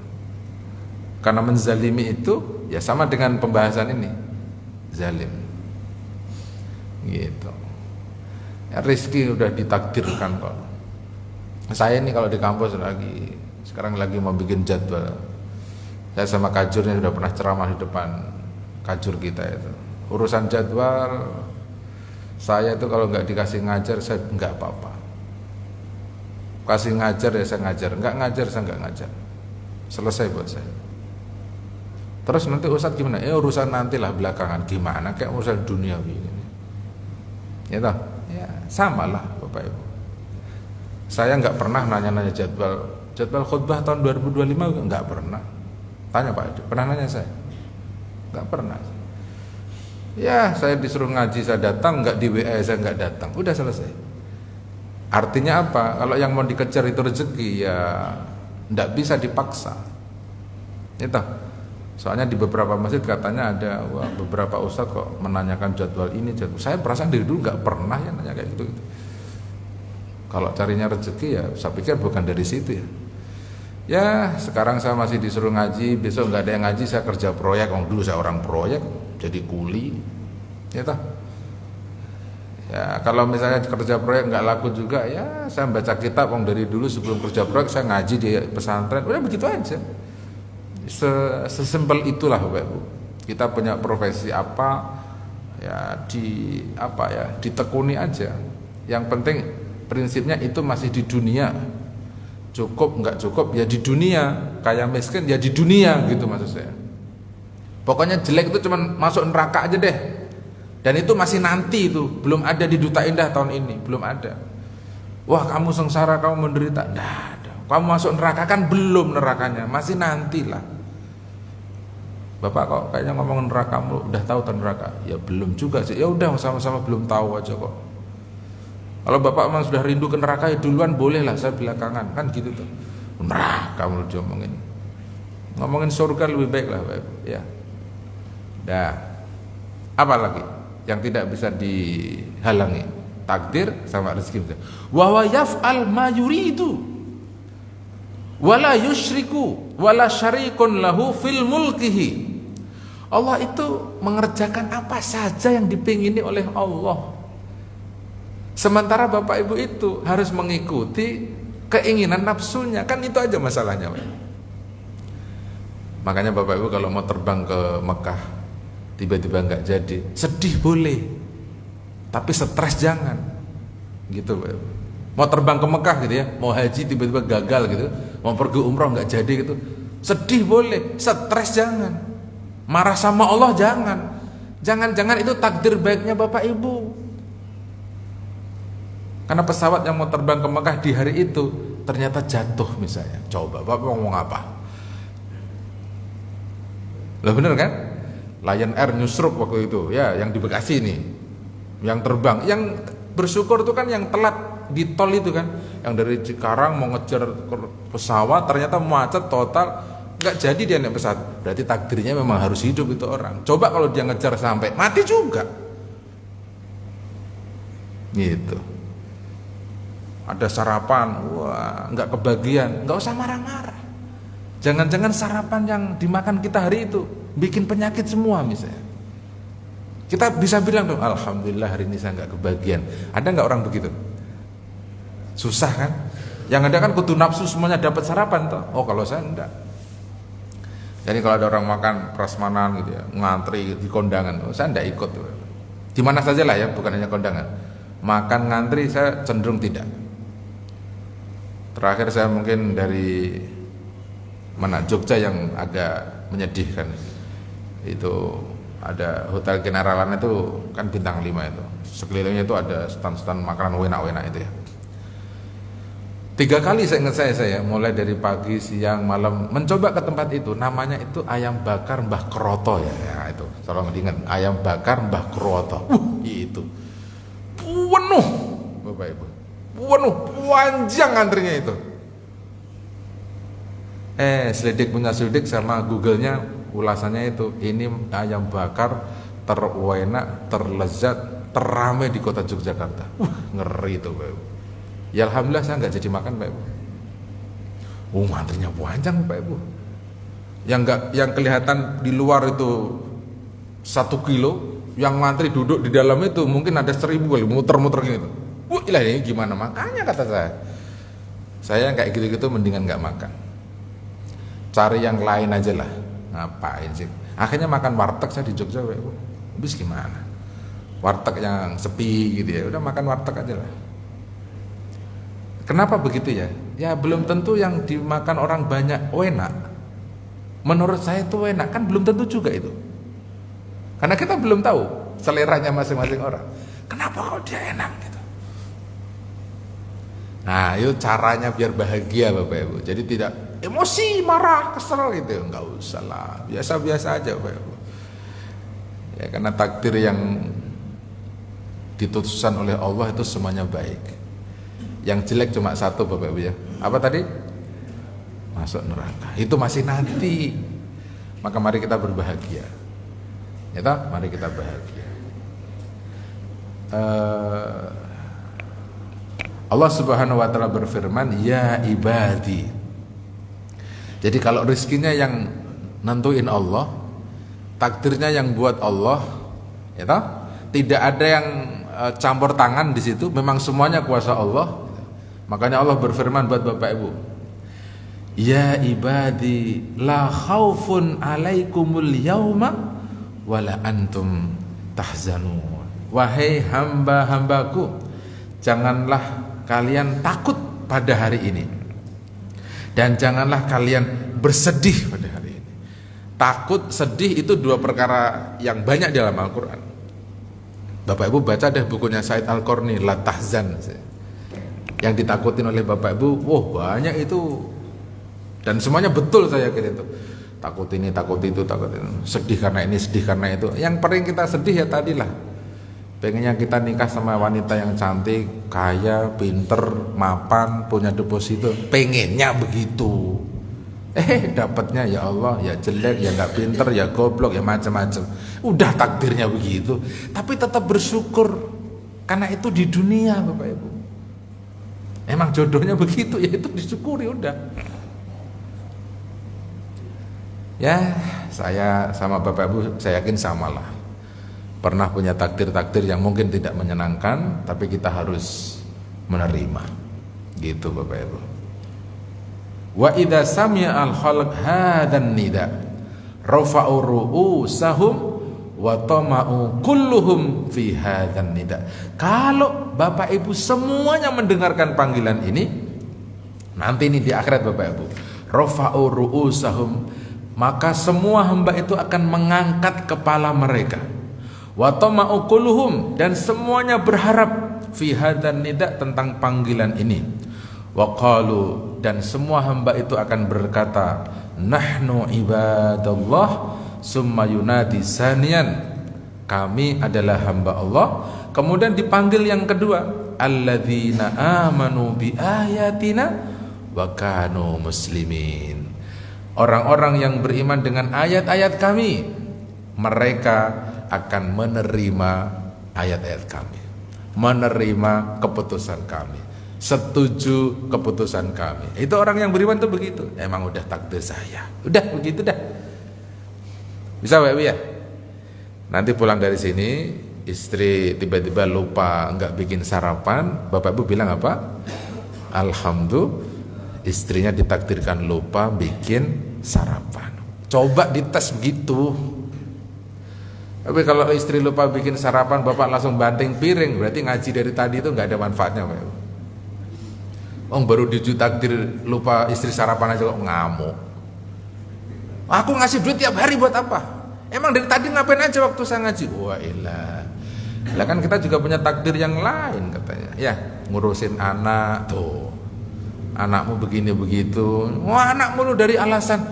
Karena menzalimi itu ya sama dengan pembahasan ini, zalim. Gitu. Ya, rezeki udah ditakdirkan kok. Saya ini kalau di kampus sekarang lagi mau bikin jadwal. Saya sama kajurnya sudah pernah ceramah di depan kajur kita itu. Urusan jadwal saya itu kalau nggak dikasih ngajar saya nggak apa-apa. Kasih ngajar ya saya ngajar, nggak ngajar saya nggak ngajar. Selesai buat saya. Terus nanti Ustadz gimana? Urusan nantilah belakangan. Gimana kayak urusan duniawi ini. Ya toh? Ya, samalah Bapak Ibu. Saya nggak pernah nanya-nanya jadwal khutbah tahun 2025 nggak pernah. Tanya Pak Edi, pernah nanya saya? Nggak pernah. Ya, saya disuruh ngaji saya datang, nggak di WA saya nggak datang. Udah selesai. Artinya apa? Kalau yang mau dikejar itu rezeki ya nggak bisa dipaksa. Itu. Soalnya di beberapa masjid katanya ada beberapa ustadz kok menanyakan jadwal ini jadwal. Saya perasaan dari dulu nggak pernah ya nanya kayak gitu. Kalau carinya rezeki ya saya pikir bukan dari situ ya. Ya sekarang saya masih disuruh ngaji, besok nggak ada yang ngaji saya kerja proyek. Dulu saya orang proyek jadi kuli. Ya toh. Ya kalau misalnya kerja proyek nggak laku juga ya saya baca kitab. Dari dulu sebelum kerja proyek saya ngaji di pesantren. Udah begitu aja. Sesimpel itulah Bapak Ibu. Kita punya profesi apa ya ditekuni aja. Yang penting prinsipnya itu masih di dunia. Cukup nggak cukup ya di dunia, kaya miskin ya di dunia gitu maksud saya. Pokoknya jelek itu cuma masuk neraka aja deh. Dan itu masih nanti, itu belum ada di Duta Indah tahun ini, belum ada. Wah kamu sengsara, kamu menderita, nggak ada. Kamu masuk neraka kan belum nerakanya, masih nantilah. Bapak kok kayaknya ngomong neraka, udah tahu neraka? Ya belum juga sih. Ya udah sama-sama belum tahu aja kok. Kalau bapak memang sudah rindu ke neraka ya duluan, bolehlah saya belakangan, kan gitu tuh. Neraka mau diomongin, ngomongin surga lebih baik lah Bapak Ibu, ya. Dah, apa lagi yang tidak bisa dihalangi? Takdir sama rezeki. Wa huwa yaf'al ma yuridu wala yusyriku wala syarikun lahu fil mulkihi. Allah itu mengerjakan apa saja yang dipingini oleh Allah. Sementara Bapak Ibu itu harus mengikuti keinginan nafsunya, kan itu aja masalahnya. Makanya Bapak Ibu kalau mau terbang ke Mekah tiba-tiba nggak jadi, sedih boleh, tapi stres jangan, gitu Bapak Ibu. Mau terbang ke Mekah gitu ya, mau haji tiba-tiba gagal gitu, mau pergi umroh nggak jadi gitu, sedih boleh, stres jangan, marah sama Allah jangan itu takdir baiknya Bapak Ibu. Karena pesawat yang mau terbang ke Mekah di hari itu ternyata jatuh misalnya, coba Bapak mau ngomong apa? Lah bener kan? Lion Air nyusruk waktu itu ya, yang di Bekasi nih, yang terbang, yang bersyukur itu kan yang telat di tol itu kan, yang dari Cikarang mau ngejar pesawat ternyata macet total, nggak jadi dia naik pesawat. Berarti takdirnya memang harus hidup itu orang. Coba kalau dia ngejar sampai mati juga, gitu. Ada sarapan, wah nggak kebagian, nggak usah marah-marah. Jangan-jangan sarapan yang dimakan kita hari itu bikin penyakit semua misalnya. Kita bisa bilang dong, alhamdulillah hari ini saya nggak kebagian. Ada nggak orang begitu? Susah kan? Yang ada kan kudu nafsu semuanya dapat sarapan toh. Oh kalau saya enggak. Jadi kalau ada orang makan prasmanan gitu ya, ngantri di kondangan, oh, saya enggak ikut. Di mana saja lah ya, bukan hanya kondangan. Makan ngantri saya cenderung tidak. Terakhir saya mungkin dari mana, Jogja yang agak menyedihkan. Itu ada Hotel Generalan itu kan bintang 5 itu. Sekelilingnya itu ada stand-stand makanan enak-enak itu ya. 3 kali saya ingat saya mulai dari pagi, siang, malam mencoba ke tempat itu. Namanya itu ayam bakar Mbah Kroto ya itu. Tolong diingat, ayam bakar Mbah Kroto. Itu penuh Bapak Ibu. Penuh, panjang antrinya itu. Selidik punya selidik sama Google-nya ulasannya itu, ini ayam bakar terenak, terlezat, teramai di kota Yogyakarta. Ngeri itu Pak Ibu. Ya alhamdulillah saya nggak jadi makan Pak Ibu. Antrinya panjang Pak Ibu. Yang kelihatan di luar itu 1 kilo, yang ngantri duduk di dalam itu mungkin ada 1000 kali muter-muter gitu. Ilah ini gimana makanya kata saya kayak gitu-gitu mendingan nggak makan, cari yang lain aja lah, ngapain sih. Akhirnya makan warteg saya di Jogja Pak Ibu. Habis gimana, warteg yang sepi gitu ya, udah makan warteg aja lah. Kenapa begitu ya? Ya belum tentu yang dimakan orang banyak enak. Menurut saya itu enak, kan belum tentu juga itu. Karena kita belum tahu seleranya masing-masing orang. Kenapa kalau dia enak gitu? Nah, itu caranya biar bahagia Bapak Ibu. Jadi tidak emosi, marah, kesel gitu. Enggak usah lah, biasa-biasa aja Bapak Ibu. Ya karena takdir yang ditutuskan oleh Allah itu semuanya baik. Yang jelek cuma satu Bapak Ibu ya. Apa tadi? Masuk neraka. Itu masih nanti. Maka mari kita berbahagia. Ya toh? Mari kita bahagia. Allah Subhanahu wa taala berfirman, "Ya ibadi." Jadi kalau rezekinya yang nentuin Allah, takdirnya yang buat Allah, ya toh? Tidak ada yang campur tangan di situ, memang semuanya kuasa Allah. Makanya Allah berfirman buat Bapak Ibu, "Ya ibadi, la khaufun alaikumul yauma wala antum tahzanun." Wahai hamba-hambaku, janganlah kalian takut pada hari ini, dan janganlah kalian bersedih pada hari ini. Takut, sedih itu 2 perkara yang banyak dalam Al-Quran. Bapak Ibu baca deh bukunya Said Al-Qarni, La Tahzan. Yang ditakutin oleh Bapak Ibu, banyak itu. Dan semuanya betul saya kira itu. Takut ini, takut itu, takut itu. Sedih karena ini, sedih karena itu. Yang paling kita sedih ya tadilah. Pengennya kita nikah sama wanita yang cantik, kaya, pinter, mapan, punya deposito. Pengennya begitu. Dapatnya ya Allah, ya jelek, ya nggak pinter, ya goblok, ya macam-macam. Udah takdirnya begitu. Tapi tetap bersyukur. Karena itu di dunia, Bapak Ibu. Emang jodohnya begitu, ya itu disyukuri udah. Ya, saya sama Bapak Ibu, saya yakin samalah. Pernah punya takdir-takdir yang mungkin tidak menyenangkan, tapi kita harus menerima. Gitu Bapak Ibu. Wa idza sami'a al-khalq hadan nida rafa'u ru'usahum wa tama'u kulluhum fi hadan nida. Kalau Bapak Ibu semuanya mendengarkan panggilan ini, nanti ini di akhirat Bapak Ibu, rafa'u ru'usahum, maka semua hamba itu akan mengangkat kepala mereka. Wa tama'u kulluhum, dan semuanya berharap fi hadan nida, tentang panggilan ini. Wa qalu, dan semua hamba itu akan berkata, nahnu ibadallah, summa yunadi saniyan, kami adalah hamba Allah. Kemudian dipanggil yang kedua, alladzina amanu bi ayatina wa kanu muslimin, orang-orang yang beriman dengan ayat-ayat kami, mereka akan menerima ayat-ayat kami, menerima keputusan kami, setuju keputusan kami. Itu orang yang beriman tuh begitu. Emang udah takdir saya, udah begitu dah. Bisa Bapak Ibu ya? Nanti pulang dari sini, istri tiba-tiba lupa nggak bikin sarapan, Bapak Ibu bilang apa? Alhamdulillah, istrinya ditakdirkan lupa bikin sarapan. Coba dites begitu. Tapi kalau istri lupa bikin sarapan, Bapak langsung banting piring, berarti ngaji dari tadi itu nggak ada manfaatnya Bapak Ibu. Baru takdir lupa istri sarapan aja kok ngamuk. Aku ngasih duit tiap hari buat apa? Emang dari tadi ngapain aja waktu saya ngaji? Wah ilah. Lah kan kita juga punya takdir yang lain katanya. Ya, ngurusin anak tuh. Anakmu begini begitu. Wah, anakmu lu dari alasan.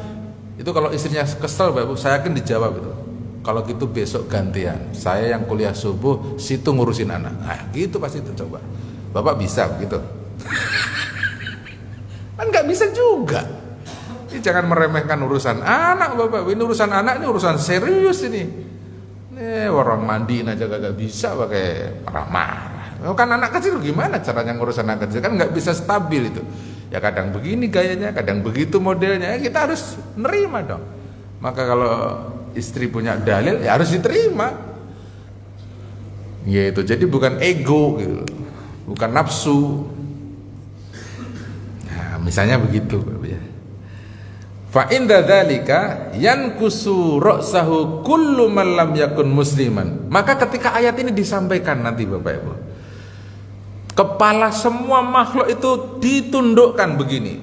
Itu kalau istrinya kesel Bapak Ibu, saya yakin dijawab itu. Kalau gitu besok gantian. Saya yang kuliah subuh, situ ngurusin anak. Nah, gitu pasti itu coba. Bapak bisa begitu? Kan nggak bisa juga. Ini jangan meremehkan urusan anak Bapak. Ini urusan anak, ini urusan serius ini. Orang mandiin aja gak bisa pakai marah-marah. Kan anak kecil gimana caranya ngurus anak kecil? Kan nggak bisa stabil itu. Ya kadang begini gayanya, kadang begitu modelnya. Ya kita harus nerima dong. Maka kalau istri punya dalil ya harus diterima. Gitu. Jadi bukan ego gitu. Bukan nafsu. Nah, misalnya begitu ya. Fa inda dzalika yankusu ra'sahu kullu man lam yakun musliman. Maka ketika ayat ini disampaikan nanti Bapak Ibu, kepala semua makhluk itu ditundukkan begini.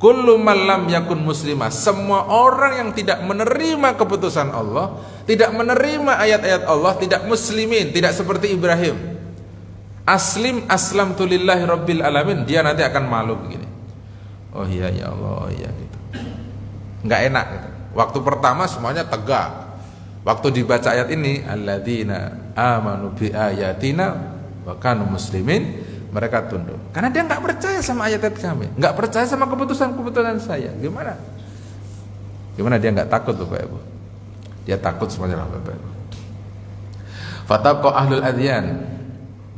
Kullu man lam yakun muslimah, semua orang yang tidak menerima keputusan Allah, tidak menerima ayat-ayat Allah, tidak muslimin, tidak seperti Ibrahim. Aslamtu lillahi rabbil alamin, dia nanti akan malu begini. Oh iya ya Allah, oh iya gitu. Enggak enak gitu. Waktu pertama semuanya tegak. Waktu dibaca ayat ini, alladzina amanu bi ayatina wa kanu muslimin, mereka tunduk. Karena dia enggak percaya sama ayat-ayat kami, enggak percaya sama keputusan-keputusan saya. Gimana? Gimana dia enggak takut Bapak Ibu? Dia takut semuanya Bapak Ibu. Fatabqa ahlul adyan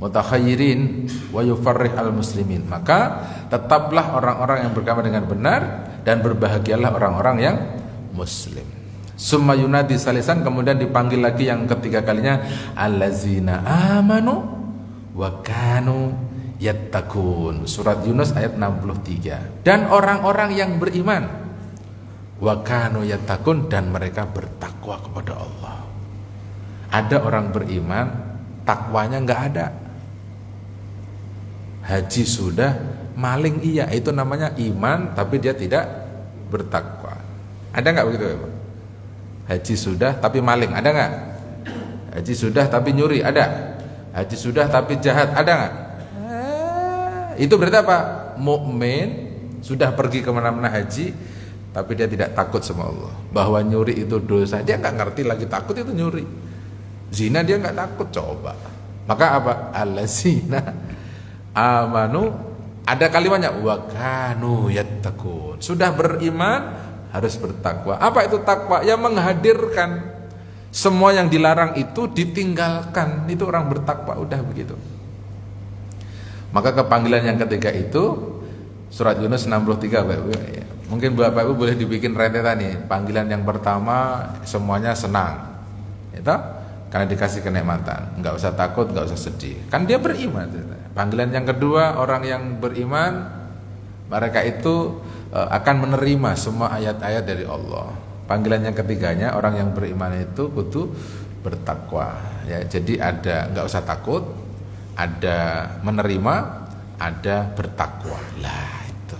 mutakhayyirin wa yufarrih al muslimin, maka tetaplah orang-orang yang beragama dengan benar dan berbahagialah orang-orang yang muslim. Summa yunadi salisan, kemudian dipanggil lagi yang ketiga kalinya, allazina amanu wa kanu yattaqun. Surat Yunus ayat 63. Dan orang-orang yang beriman, wa kanu yattaqun, dan mereka bertakwa kepada Allah. Ada orang beriman, takwanya enggak ada. Haji sudah, maling iya, itu namanya iman tapi dia tidak bertakwa. Ada enggak begitu Pak? Haji sudah tapi maling, ada enggak? Haji sudah tapi nyuri, ada? Haji sudah tapi jahat, ada enggak? Itu berarti apa? Mukmin sudah pergi kemana-mana haji, tapi dia tidak takut sama Allah. Bahwa nyuri itu dosa, dia enggak ngerti lagi takut itu nyuri. Zina dia nggak takut, coba. Maka apa? Allazina amanu, ada kalimatnya wa kanu yattaqun. Sudah beriman harus bertakwa. Apa itu takwa? Ya menghadirkan semua yang dilarang itu ditinggalkan. Itu orang bertakwa, udah begitu. Maka kepanggilan yang ketiga itu surat Yunus 63, Bapak Ibu. Mungkin Bapak Ibu boleh dibikin rentetan nih. Panggilan yang pertama semuanya senang. Itu karena dikasih kenikmatan, nggak usah takut, nggak usah sedih, kan dia beriman. Panggilan yang kedua, orang yang beriman, mereka itu akan menerima semua ayat-ayat dari Allah. Panggilan yang ketiganya, orang yang beriman itu kudu bertakwa. Ya, jadi ada nggak usah takut, ada menerima, ada bertakwa. Lah itu.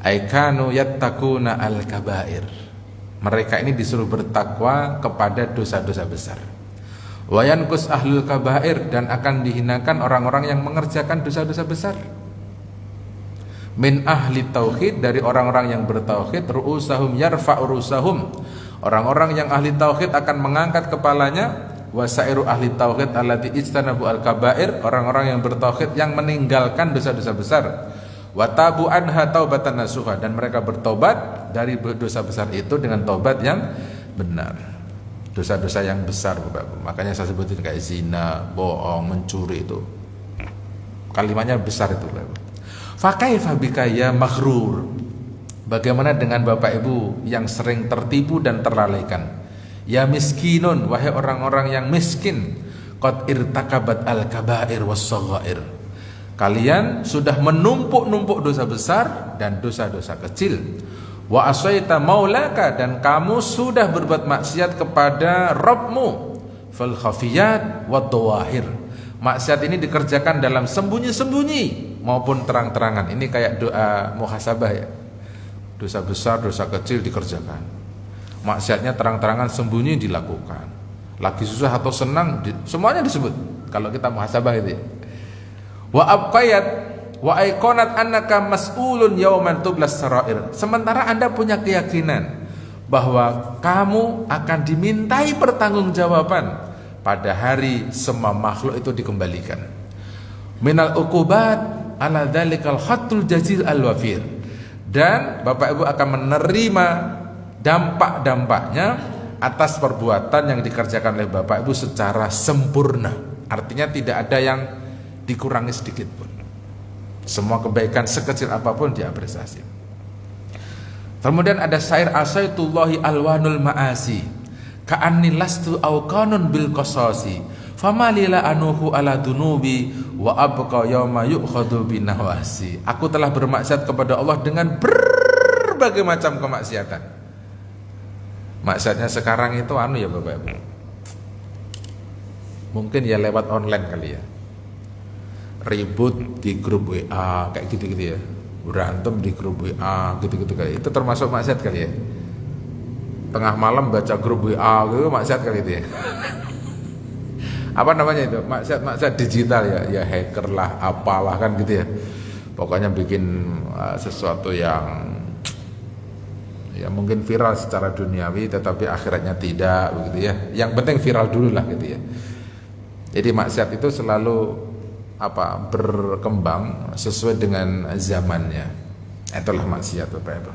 Aikanu yattaquna al-kabair. Mereka ini disuruh bertakwa kepada dosa-dosa besar. Wayankus ahlul kabair, dan akan dihinakan orang-orang yang mengerjakan dosa-dosa besar. Min ahli tauhid, dari orang-orang yang bertauhid, ru'usahum yarfa'u rusahum. Orang-orang yang ahli tauhid akan mengangkat kepalanya. Wasairu ahli tauhid allati ijtanabu al-kabair, orang-orang yang bertauhid yang meninggalkan dosa-dosa besar. Watabu anha taubatan nasuha, dan mereka bertobat dari dosa besar itu dengan tobat yang benar. Dosa-dosa yang besar, Bapak. Makanya saya sebutin kayak zina, bohong, mencuri, itu kalimatnya besar itu, Bapak. Fakaifa bika ya maghrur. Bagaimana dengan Bapak Ibu yang sering tertipu dan terlalaikan? Ya miskinun, wahai orang-orang yang miskin, qad irtakabat al-kabair was-saghair. Kalian sudah menumpuk-numpuk dosa besar dan dosa-dosa kecil. Wa asaita maulaka, dan kamu sudah berbuat maksiat kepada Rabbmu. Fal khafiyat wad dawahir. Maksiat ini dikerjakan dalam sembunyi-sembunyi maupun terang-terangan. Ini kayak doa muhasabah ya. Dosa besar, dosa kecil dikerjakan. Maksiatnya terang-terangan, sembunyi dilakukan. Lagi susah atau senang, semuanya disebut. Kalau kita muhasabah itu ya. Wa abqayat wa aiqanat annaka mas'ulun yauman tublas sarair. Sementara Anda punya keyakinan bahwa kamu akan dimintai pertanggungjawaban pada hari semua makhluk itu dikembalikan. Minal uqubat ala dzalikal khatul jazil al-wafir. Dan Bapak Ibu akan menerima dampak-dampaknya atas perbuatan yang dikerjakan oleh Bapak Ibu secara sempurna. Artinya tidak ada yang dikurangi sedikit pun. Semua kebaikan sekecil apapun diapresiasi. Kemudian ada syair asaitullahi alwanul ma'asi ka'anni lastu awqanun bil qasasi famalila anuhu ala dunubi wa abqa yauma yu'khadhu bin nawasi. Aku telah bermaksiat kepada Allah dengan berbagai macam kemaksiatan. Maksiatnya sekarang itu ya Bapak Ibu, mungkin ya lewat online kali ya, ribut di grup WA kayak gitu-gitu ya, berantem di grup WA gitu-gitu kali. Itu termasuk maksiat kali ya. Tengah malam baca grup WA gitu maksiat kali itu ya. Apa namanya itu? Maksiat digital ya hacker lah, apalah kan gitu ya. Pokoknya bikin sesuatu yang ya mungkin viral secara duniawi tetapi akhiratnya tidak begitu ya. Yang penting viral dulu lah gitu ya. Jadi maksiat itu selalu berkembang sesuai dengan zamannya. Itulah maksiat Bapak Ibu.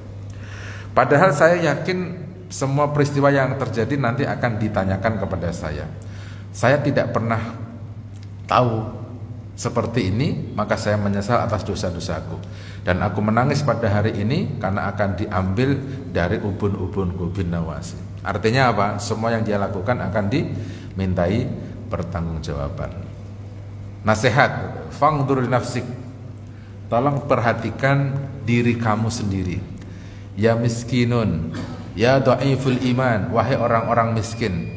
Padahal saya yakin semua peristiwa yang terjadi nanti akan ditanyakan kepada saya. Saya tidak pernah tahu seperti ini, maka saya menyesal atas dosa-dosaku. Dan aku menangis pada hari ini karena akan diambil dari ubun-ubunku bin nawasi. Artinya apa? Semua yang dia lakukan akan dimintai pertanggungjawaban. Nasihat, fangdur nafsik. Tolong perhatikan diri kamu sendiri. Ya miskinun, ya dhaiful iman, wahai orang-orang miskin.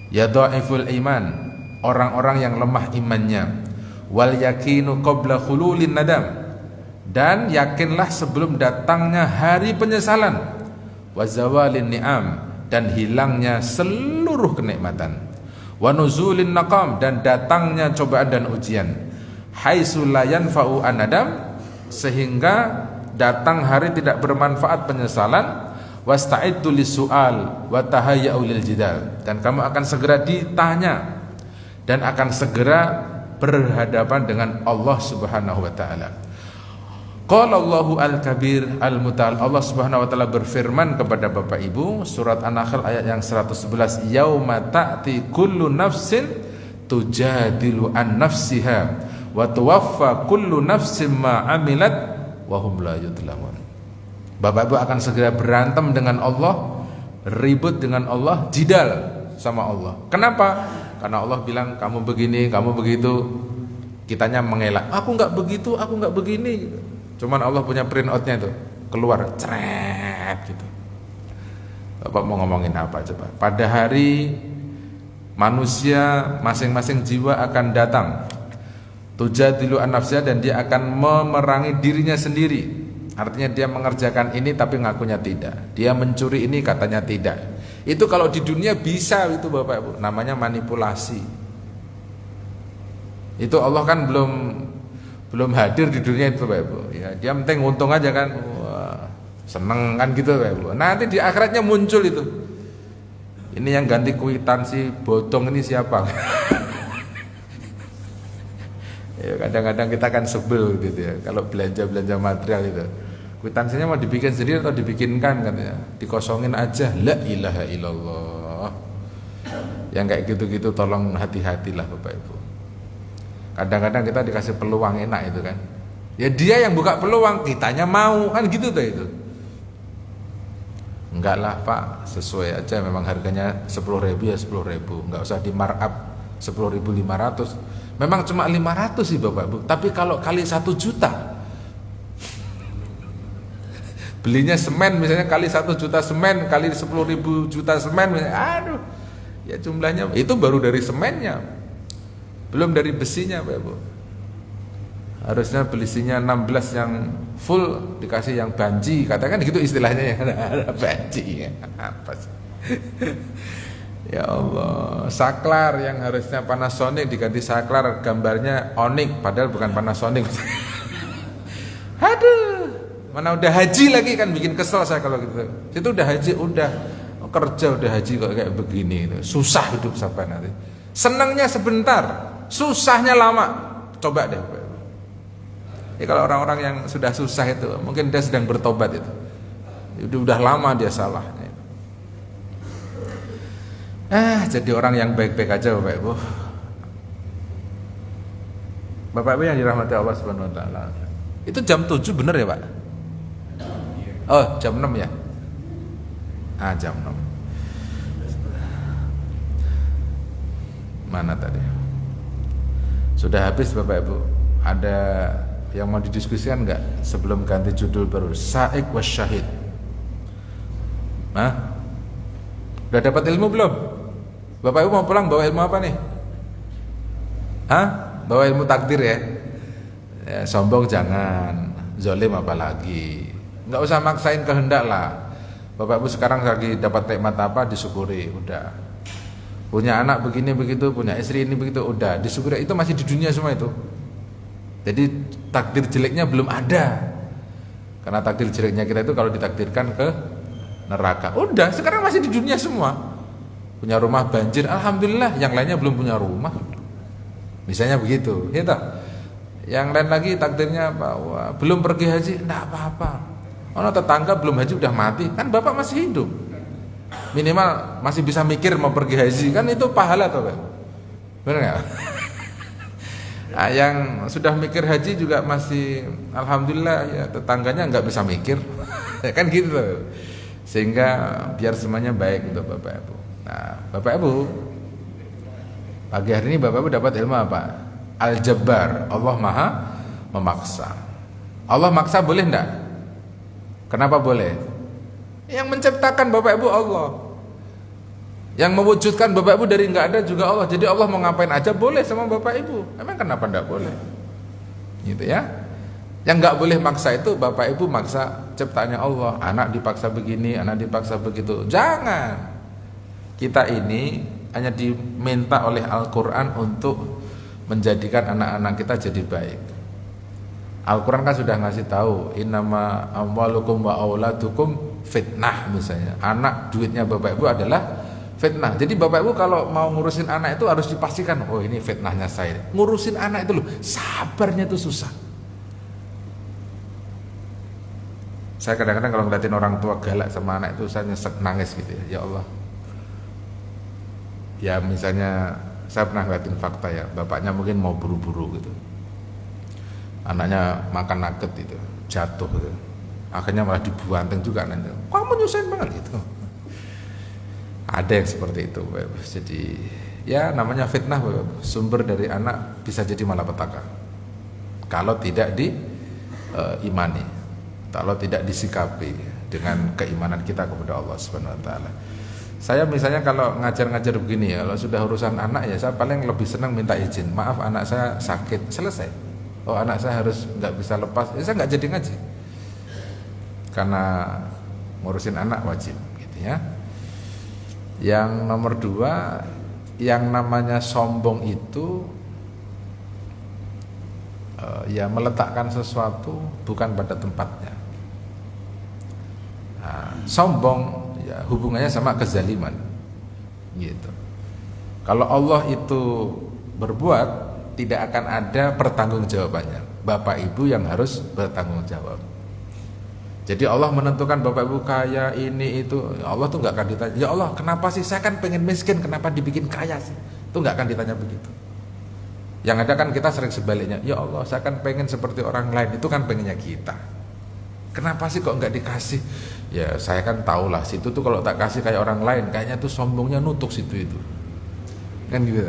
Ya dhaiful iman, orang-orang yang lemah imannya. Wal yakinu qabla khululin nadam, dan yakinlah sebelum datangnya hari penyesalan. Wa zawalin ni'am, dan hilangnya seluruh kenikmatan. Wa nuzulin naqam, dan datangnya cobaan dan ujian. Haitsu la yanfa'u anadam, sehingga datang hari tidak bermanfaat penyesalan. wasta'iddu lis-su'al wa tahayya'u lil jidal, dan kamu akan segera ditanya dan akan segera berhadapan dengan Allah Subhanahu wa taala. Qala Allahu al-kabir al-muta'al, Allah Subhanahu wa taala berfirman kepada Bapak Ibu, surat An-Nahl ayat yang 111, yauma ta'ti kullu nafsin tujadilu an nafsiha wa tuwaffa kullu nafsin ma 'amilat wa hum la yudlamun. Bapak Ibu akan segera berantem dengan Allah, ribut dengan Allah, jidal sama Allah. Kenapa? Karena Allah bilang kamu begini, kamu begitu. Kitanya mengelak, aku enggak begitu, aku enggak begini. Cuman Allah punya print out-nya itu, keluar cret gitu. Bapak mau ngomongin apa coba? Pada hari manusia masing-masing jiwa akan datang, tujadilu an nafsiha, dan dia akan memerangi dirinya sendiri. Artinya dia mengerjakan ini tapi ngakunya tidak. Dia mencuri ini katanya tidak. Itu kalau di dunia bisa itu Bapak Ibu, namanya manipulasi. Itu Allah kan belum hadir di dunia itu Bapak Ibu. Ya, dia penting untung aja kan. Wah, seneng kan gitu Bapak Ibu. Nanti di akhiratnya muncul itu. Ini yang ganti kwitansi bodong ini siapa? Ya, kadang-kadang kita kan sebel gitu ya kalau belanja material itu. Kwitansinya mau dibikin sendiri atau dibikinkan katanya. Dikosongin aja. La ilaha illallah. Yang kayak gitu-gitu tolong hati-hatilah Bapak Ibu. Kadang-kadang kita dikasih peluang enak itu kan. Ya dia yang buka peluang, kitanya mau kan gitu tuh itu. Enggak lah Pak, sesuai aja memang harganya 10.000 ya 10.000. Enggak usah di markup 10.500. Memang cuma 500 sih Bapak Ibu. Tapi kalau kali 1 juta, belinya semen misalnya kali 1 juta semen, kali 10.000 juta semen misalnya, aduh, ya jumlahnya itu baru dari semennya, belum dari besinya Bapak Ibu. Harusnya besinya 16 yang full, dikasih yang banji, katakan gitu istilahnya, yang ada banji apa sih? Ya Allah, saklar yang harusnya Panasonic diganti saklar gambarnya Onyx, padahal bukan Panasonic. Aduh, mana udah haji lagi kan bikin kesel saya kalau gitu. Itu udah haji, udah kerja udah haji kok kayak begini itu. Susah hidup sampai nanti. Senangnya sebentar, susahnya lama. Coba deh. Ya, kalau orang-orang yang sudah susah itu mungkin dia sedang bertobat itu. Udah lama dia salah. Jadi orang yang baik-baik aja Bapak Ibu. Bapak Ibu yang dirahmati Allah Subhanahu wa taala. Itu jam 7 bener ya Pak? Oh, jam 6 ya? Jam 6. Mana tadi? Sudah habis Bapak Ibu. Ada yang mau didiskusikan enggak sebelum ganti judul baru? Sa'iq wasyahid. Udah dapat ilmu belum? Bapak Ibu mau pulang bawa ilmu apa nih? Bawa ilmu takdir ya? Ya, sombong jangan, zalim apalagi. Enggak usah maksain kehendak lah. Bapak Ibu sekarang lagi dapat nikmat apa disyukuri, udah. Punya anak begini begitu, punya istri ini begitu, udah disyukuri. Itu masih di dunia semua itu. Jadi takdir jeleknya belum ada. Karena takdir jeleknya kita itu kalau ditakdirkan ke neraka. Udah, sekarang masih di dunia semua. Punya rumah banjir, alhamdulillah, yang lainnya belum punya rumah. Misalnya begitu, ya toh? Yang lain lagi takdirnya bahwa belum pergi haji, enggak apa-apa. Ono tetangga belum haji udah mati, kan Bapak masih hidup. Minimal masih bisa mikir mau pergi haji, kan itu pahala toh, Pak. Benar enggak? Nah, yang sudah mikir haji juga masih alhamdulillah ya tetangganya enggak bisa mikir. Kan gitu toh. Sehingga biar semuanya baik untuk Bapak Ibu. Nah, Bapak Ibu, pagi hari ini Bapak Ibu dapat ilmu apa? Al-Jabbar, Allah Maha memaksa. Allah maksa boleh enggak? Kenapa boleh? Yang menciptakan Bapak Ibu Allah. Yang mewujudkan Bapak Ibu dari enggak ada juga Allah. Jadi Allah mau ngapain aja boleh sama Bapak Ibu. Emang kenapa enggak boleh? Gitu ya. Yang enggak boleh maksa itu Bapak Ibu maksa ciptaannya Allah. Anak dipaksa begini, anak dipaksa begitu. Jangan. Kita ini hanya diminta oleh Al-Quran untuk menjadikan anak-anak kita jadi baik. Al-Quran kan sudah ngasih tahu, innama amwalukum wa auladukum fitnah misalnya. Anak duitnya Bapak Ibu adalah fitnah. Jadi Bapak Ibu kalau mau ngurusin anak itu harus dipastikan, oh ini fitnahnya saya. Ngurusin anak itu loh, sabarnya itu susah. Saya kadang-kadang kalau ngeliatin orang tua galak sama anak itu saya nyesek nangis gitu ya. Ya Allah. Ya misalnya saya pernah ngeliatin fakta ya, bapaknya mungkin mau buru-buru gitu. Anaknya makan nugget itu, jatuh gitu. Akhirnya malah dibuanteng juga anaknya. Kamu nyusahin banget gitu. Ada yang seperti itu, Bapak. Jadi ya namanya fitnah, Bapak. Sumber dari anak bisa jadi malapetaka. Kalau tidak diimani. Kalau tidak disikapi dengan keimanan kita kepada Allah Subhanahu wa taala. Saya misalnya kalau ngajar-ngajar begini ya, kalau sudah urusan anak ya saya paling lebih senang minta izin. Maaf anak saya sakit, selesai. Oh anak saya harus nggak bisa lepas, saya nggak jadi ngaji. Karena ngurusin anak wajib gitu ya. Yang nomor 2, yang namanya sombong itu ya meletakkan sesuatu bukan pada tempatnya. Nah, sombong ya hubungannya sama kezaliman gitu. Kalau Allah itu berbuat, tidak akan ada pertanggungjawabannya. Bapak Ibu yang harus bertanggung jawab. Jadi Allah menentukan Bapak Ibu kaya ini itu, Allah tuh nggak akan ditanya, ya Allah kenapa sih saya kan pengen miskin, kenapa dibikin kaya sih? Itu nggak akan ditanya begitu. Yang ada kan kita sering sebaliknya, ya Allah saya kan pengen seperti orang lain, itu kan pengennya kita. Kenapa sih kok nggak dikasih? Ya saya kan tahu lah, situ tuh kalau tak kasih kayak orang lain, kayaknya tuh sombongnya nutuk situ itu. Kan gitu.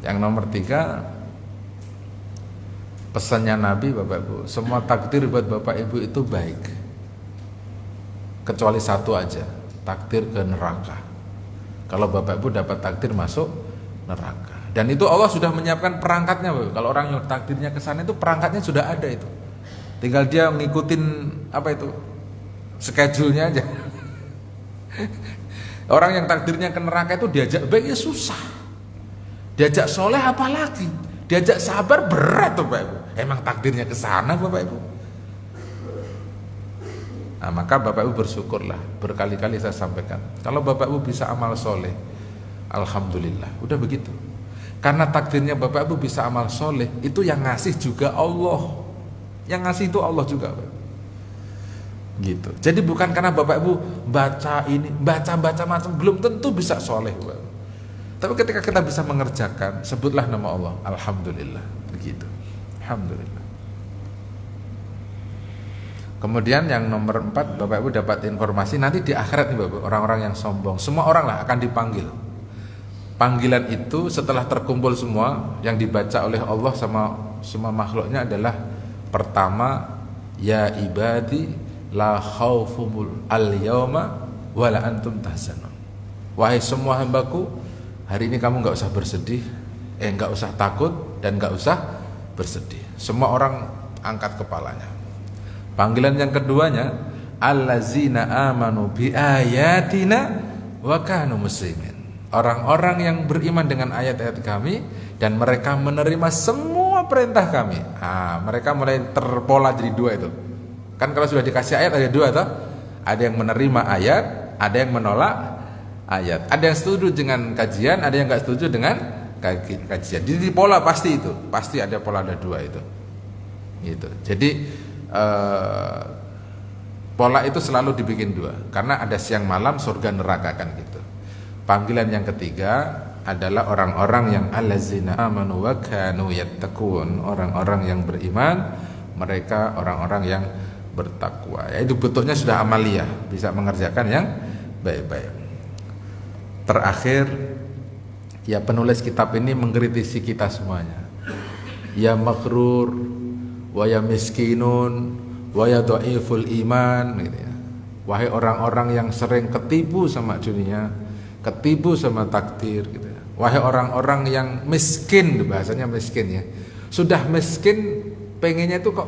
Yang nomor 3, pesannya Nabi Bapak Ibu, semua takdir buat Bapak Ibu itu baik. Kecuali satu aja, takdir ke neraka. Kalau Bapak Ibu dapat takdir masuk neraka. Dan itu Allah sudah menyiapkan perangkatnya, Bapak. Kalau orang yang takdirnya ke sana itu perangkatnya sudah ada itu. Tinggal dia ngikutin apa itu? Schedule-nya aja. Orang yang takdirnya ke neraka itu diajak baik ya susah. Diajak soleh apalagi? Diajak sabar berat tuh Bapak Ibu. Emang takdirnya ke sana Bapak Ibu. Nah, maka Bapak Ibu bersyukurlah. Berkali-kali saya sampaikan. Kalau Bapak Ibu bisa amal soleh, alhamdulillah. Udah begitu. Karena takdirnya Bapak Ibu bisa amal soleh, itu yang ngasih juga Allah. Yang ngasih itu Allah juga, Bapak. Gitu. Jadi bukan karena Bapak Ibu baca ini, baca macam, belum tentu bisa soleh, Bapak. Tapi ketika kita bisa mengerjakan, sebutlah nama Allah, alhamdulillah. Begitu. Alhamdulillah. Kemudian yang nomor 4, Bapak Ibu dapat informasi nanti di akhirat nih Bapak, orang-orang yang sombong, semua orang lah akan dipanggil. Panggilan itu setelah terkumpul semua yang dibaca oleh Allah sama semua makhluknya adalah pertama, ya ibadi la khaufumul al-yauma wala antum tahzanun. Wahai semua hambaku, hari ini kamu enggak usah bersedih, enggak usah takut dan enggak usah bersedih. Semua orang angkat kepalanya. Panggilan yang keduanya, allazina amanu bi ayatina wa kanu muslimin. Orang-orang yang beriman dengan ayat-ayat kami dan mereka menerima semua perintah kami. Mereka mulai terpola jadi 2 itu. Kan kalau sudah dikasih ayat ada 2 toh? Ada yang menerima ayat, ada yang menolak ayat. Ada yang setuju dengan kajian, ada yang enggak setuju dengan kajian. Jadi pola pasti itu, pasti ada pola, ada 2 itu. Gitu. Jadi pola itu selalu dibikin 2 karena ada siang malam, surga neraka kan gitu. Panggilan yang ketiga adalah orang-orang yang allazina amanu wa kanu yattaqun, orang-orang yang beriman, mereka orang-orang yang bertakwa. Ya, itu bentuknya sudah amaliyah, bisa mengerjakan yang baik-baik. Terakhir, ya penulis kitab ini mengkritisi kita semuanya. Ya makrur, wa ya miskinun, wa ya dhaiful iman gitu ya. Wahai orang-orang yang sering ketipu sama dunia, ketipu sama takdir gitu ya. Wahai orang-orang yang miskin, bahasanya miskin ya. Sudah miskin pengennya itu kok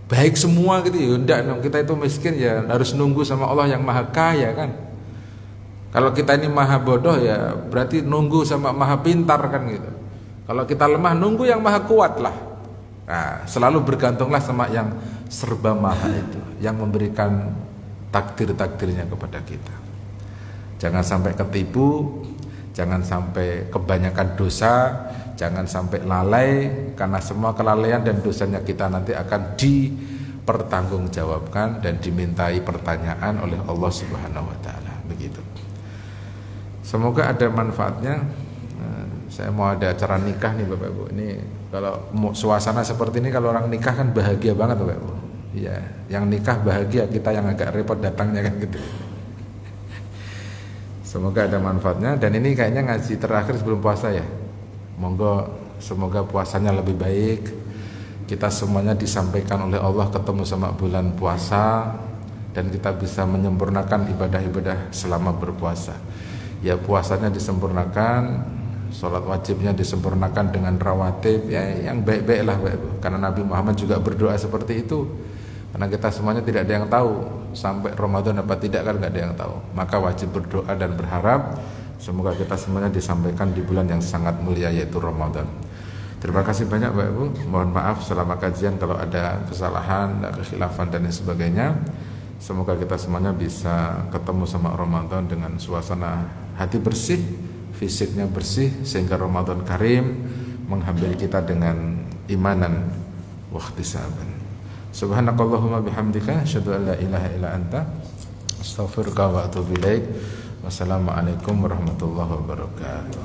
baik semua gitu ya. Enggak dong, kita itu miskin ya harus nunggu sama Allah yang maha kaya kan. Kalau kita ini maha bodoh ya berarti nunggu sama maha pintar kan gitu. Kalau kita lemah nunggu yang maha kuat lah. Nah, selalu bergantunglah sama yang serba maha itu. yang memberikan takdir-takdirnya kepada kita. Jangan sampai ketipu, jangan sampai kebanyakan dosa, jangan sampai lalai, karena semua kelalaian dan dosanya kita nanti akan dipertanggungjawabkan dan dimintai pertanyaan oleh Allah Subhanahu wa taala. Begitu. Semoga ada manfaatnya. Saya mau ada acara nikah nih Bapak Ibu. Ini kalau suasana seperti ini, kalau orang nikah kan bahagia banget Bapak Ibu. Iya, yang nikah bahagia, kita yang agak repot datangnya kan gitu. Semoga ada manfaatnya, dan ini kayaknya ngaji terakhir sebelum puasa ya. Monggo semoga puasanya lebih baik. Kita semuanya disampaikan oleh Allah ketemu sama bulan puasa, dan kita bisa menyempurnakan ibadah-ibadah selama berpuasa. Ya, puasanya disempurnakan, sholat wajibnya disempurnakan dengan rawatib, ya yang baik-baik lah Bapak. Karena Nabi Muhammad juga berdoa seperti itu. Karena kita semuanya tidak ada yang tahu sampai Ramadan apa tidak, kan nggak ada yang tahu. Maka wajib berdoa dan berharap semoga kita semuanya disampaikan di bulan yang sangat mulia yaitu Ramadan. Terima kasih banyak Bapak Ibu. Mohon maaf selama kajian kalau ada kesalahan, kekhilafan dan lain sebagainya. Semoga kita semuanya bisa ketemu sama Ramadan dengan suasana hati bersih, fisiknya bersih, sehingga Ramadan Karim menghampiri kita dengan imanan wa ihtisaban. Subhanakallahumma bihamdika asyhadu an la ilaha illa anta astaghfiruka wa atubu ilaik. Wassalamualaikum warahmatullahi wabarakatuh.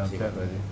Assalamualaikum.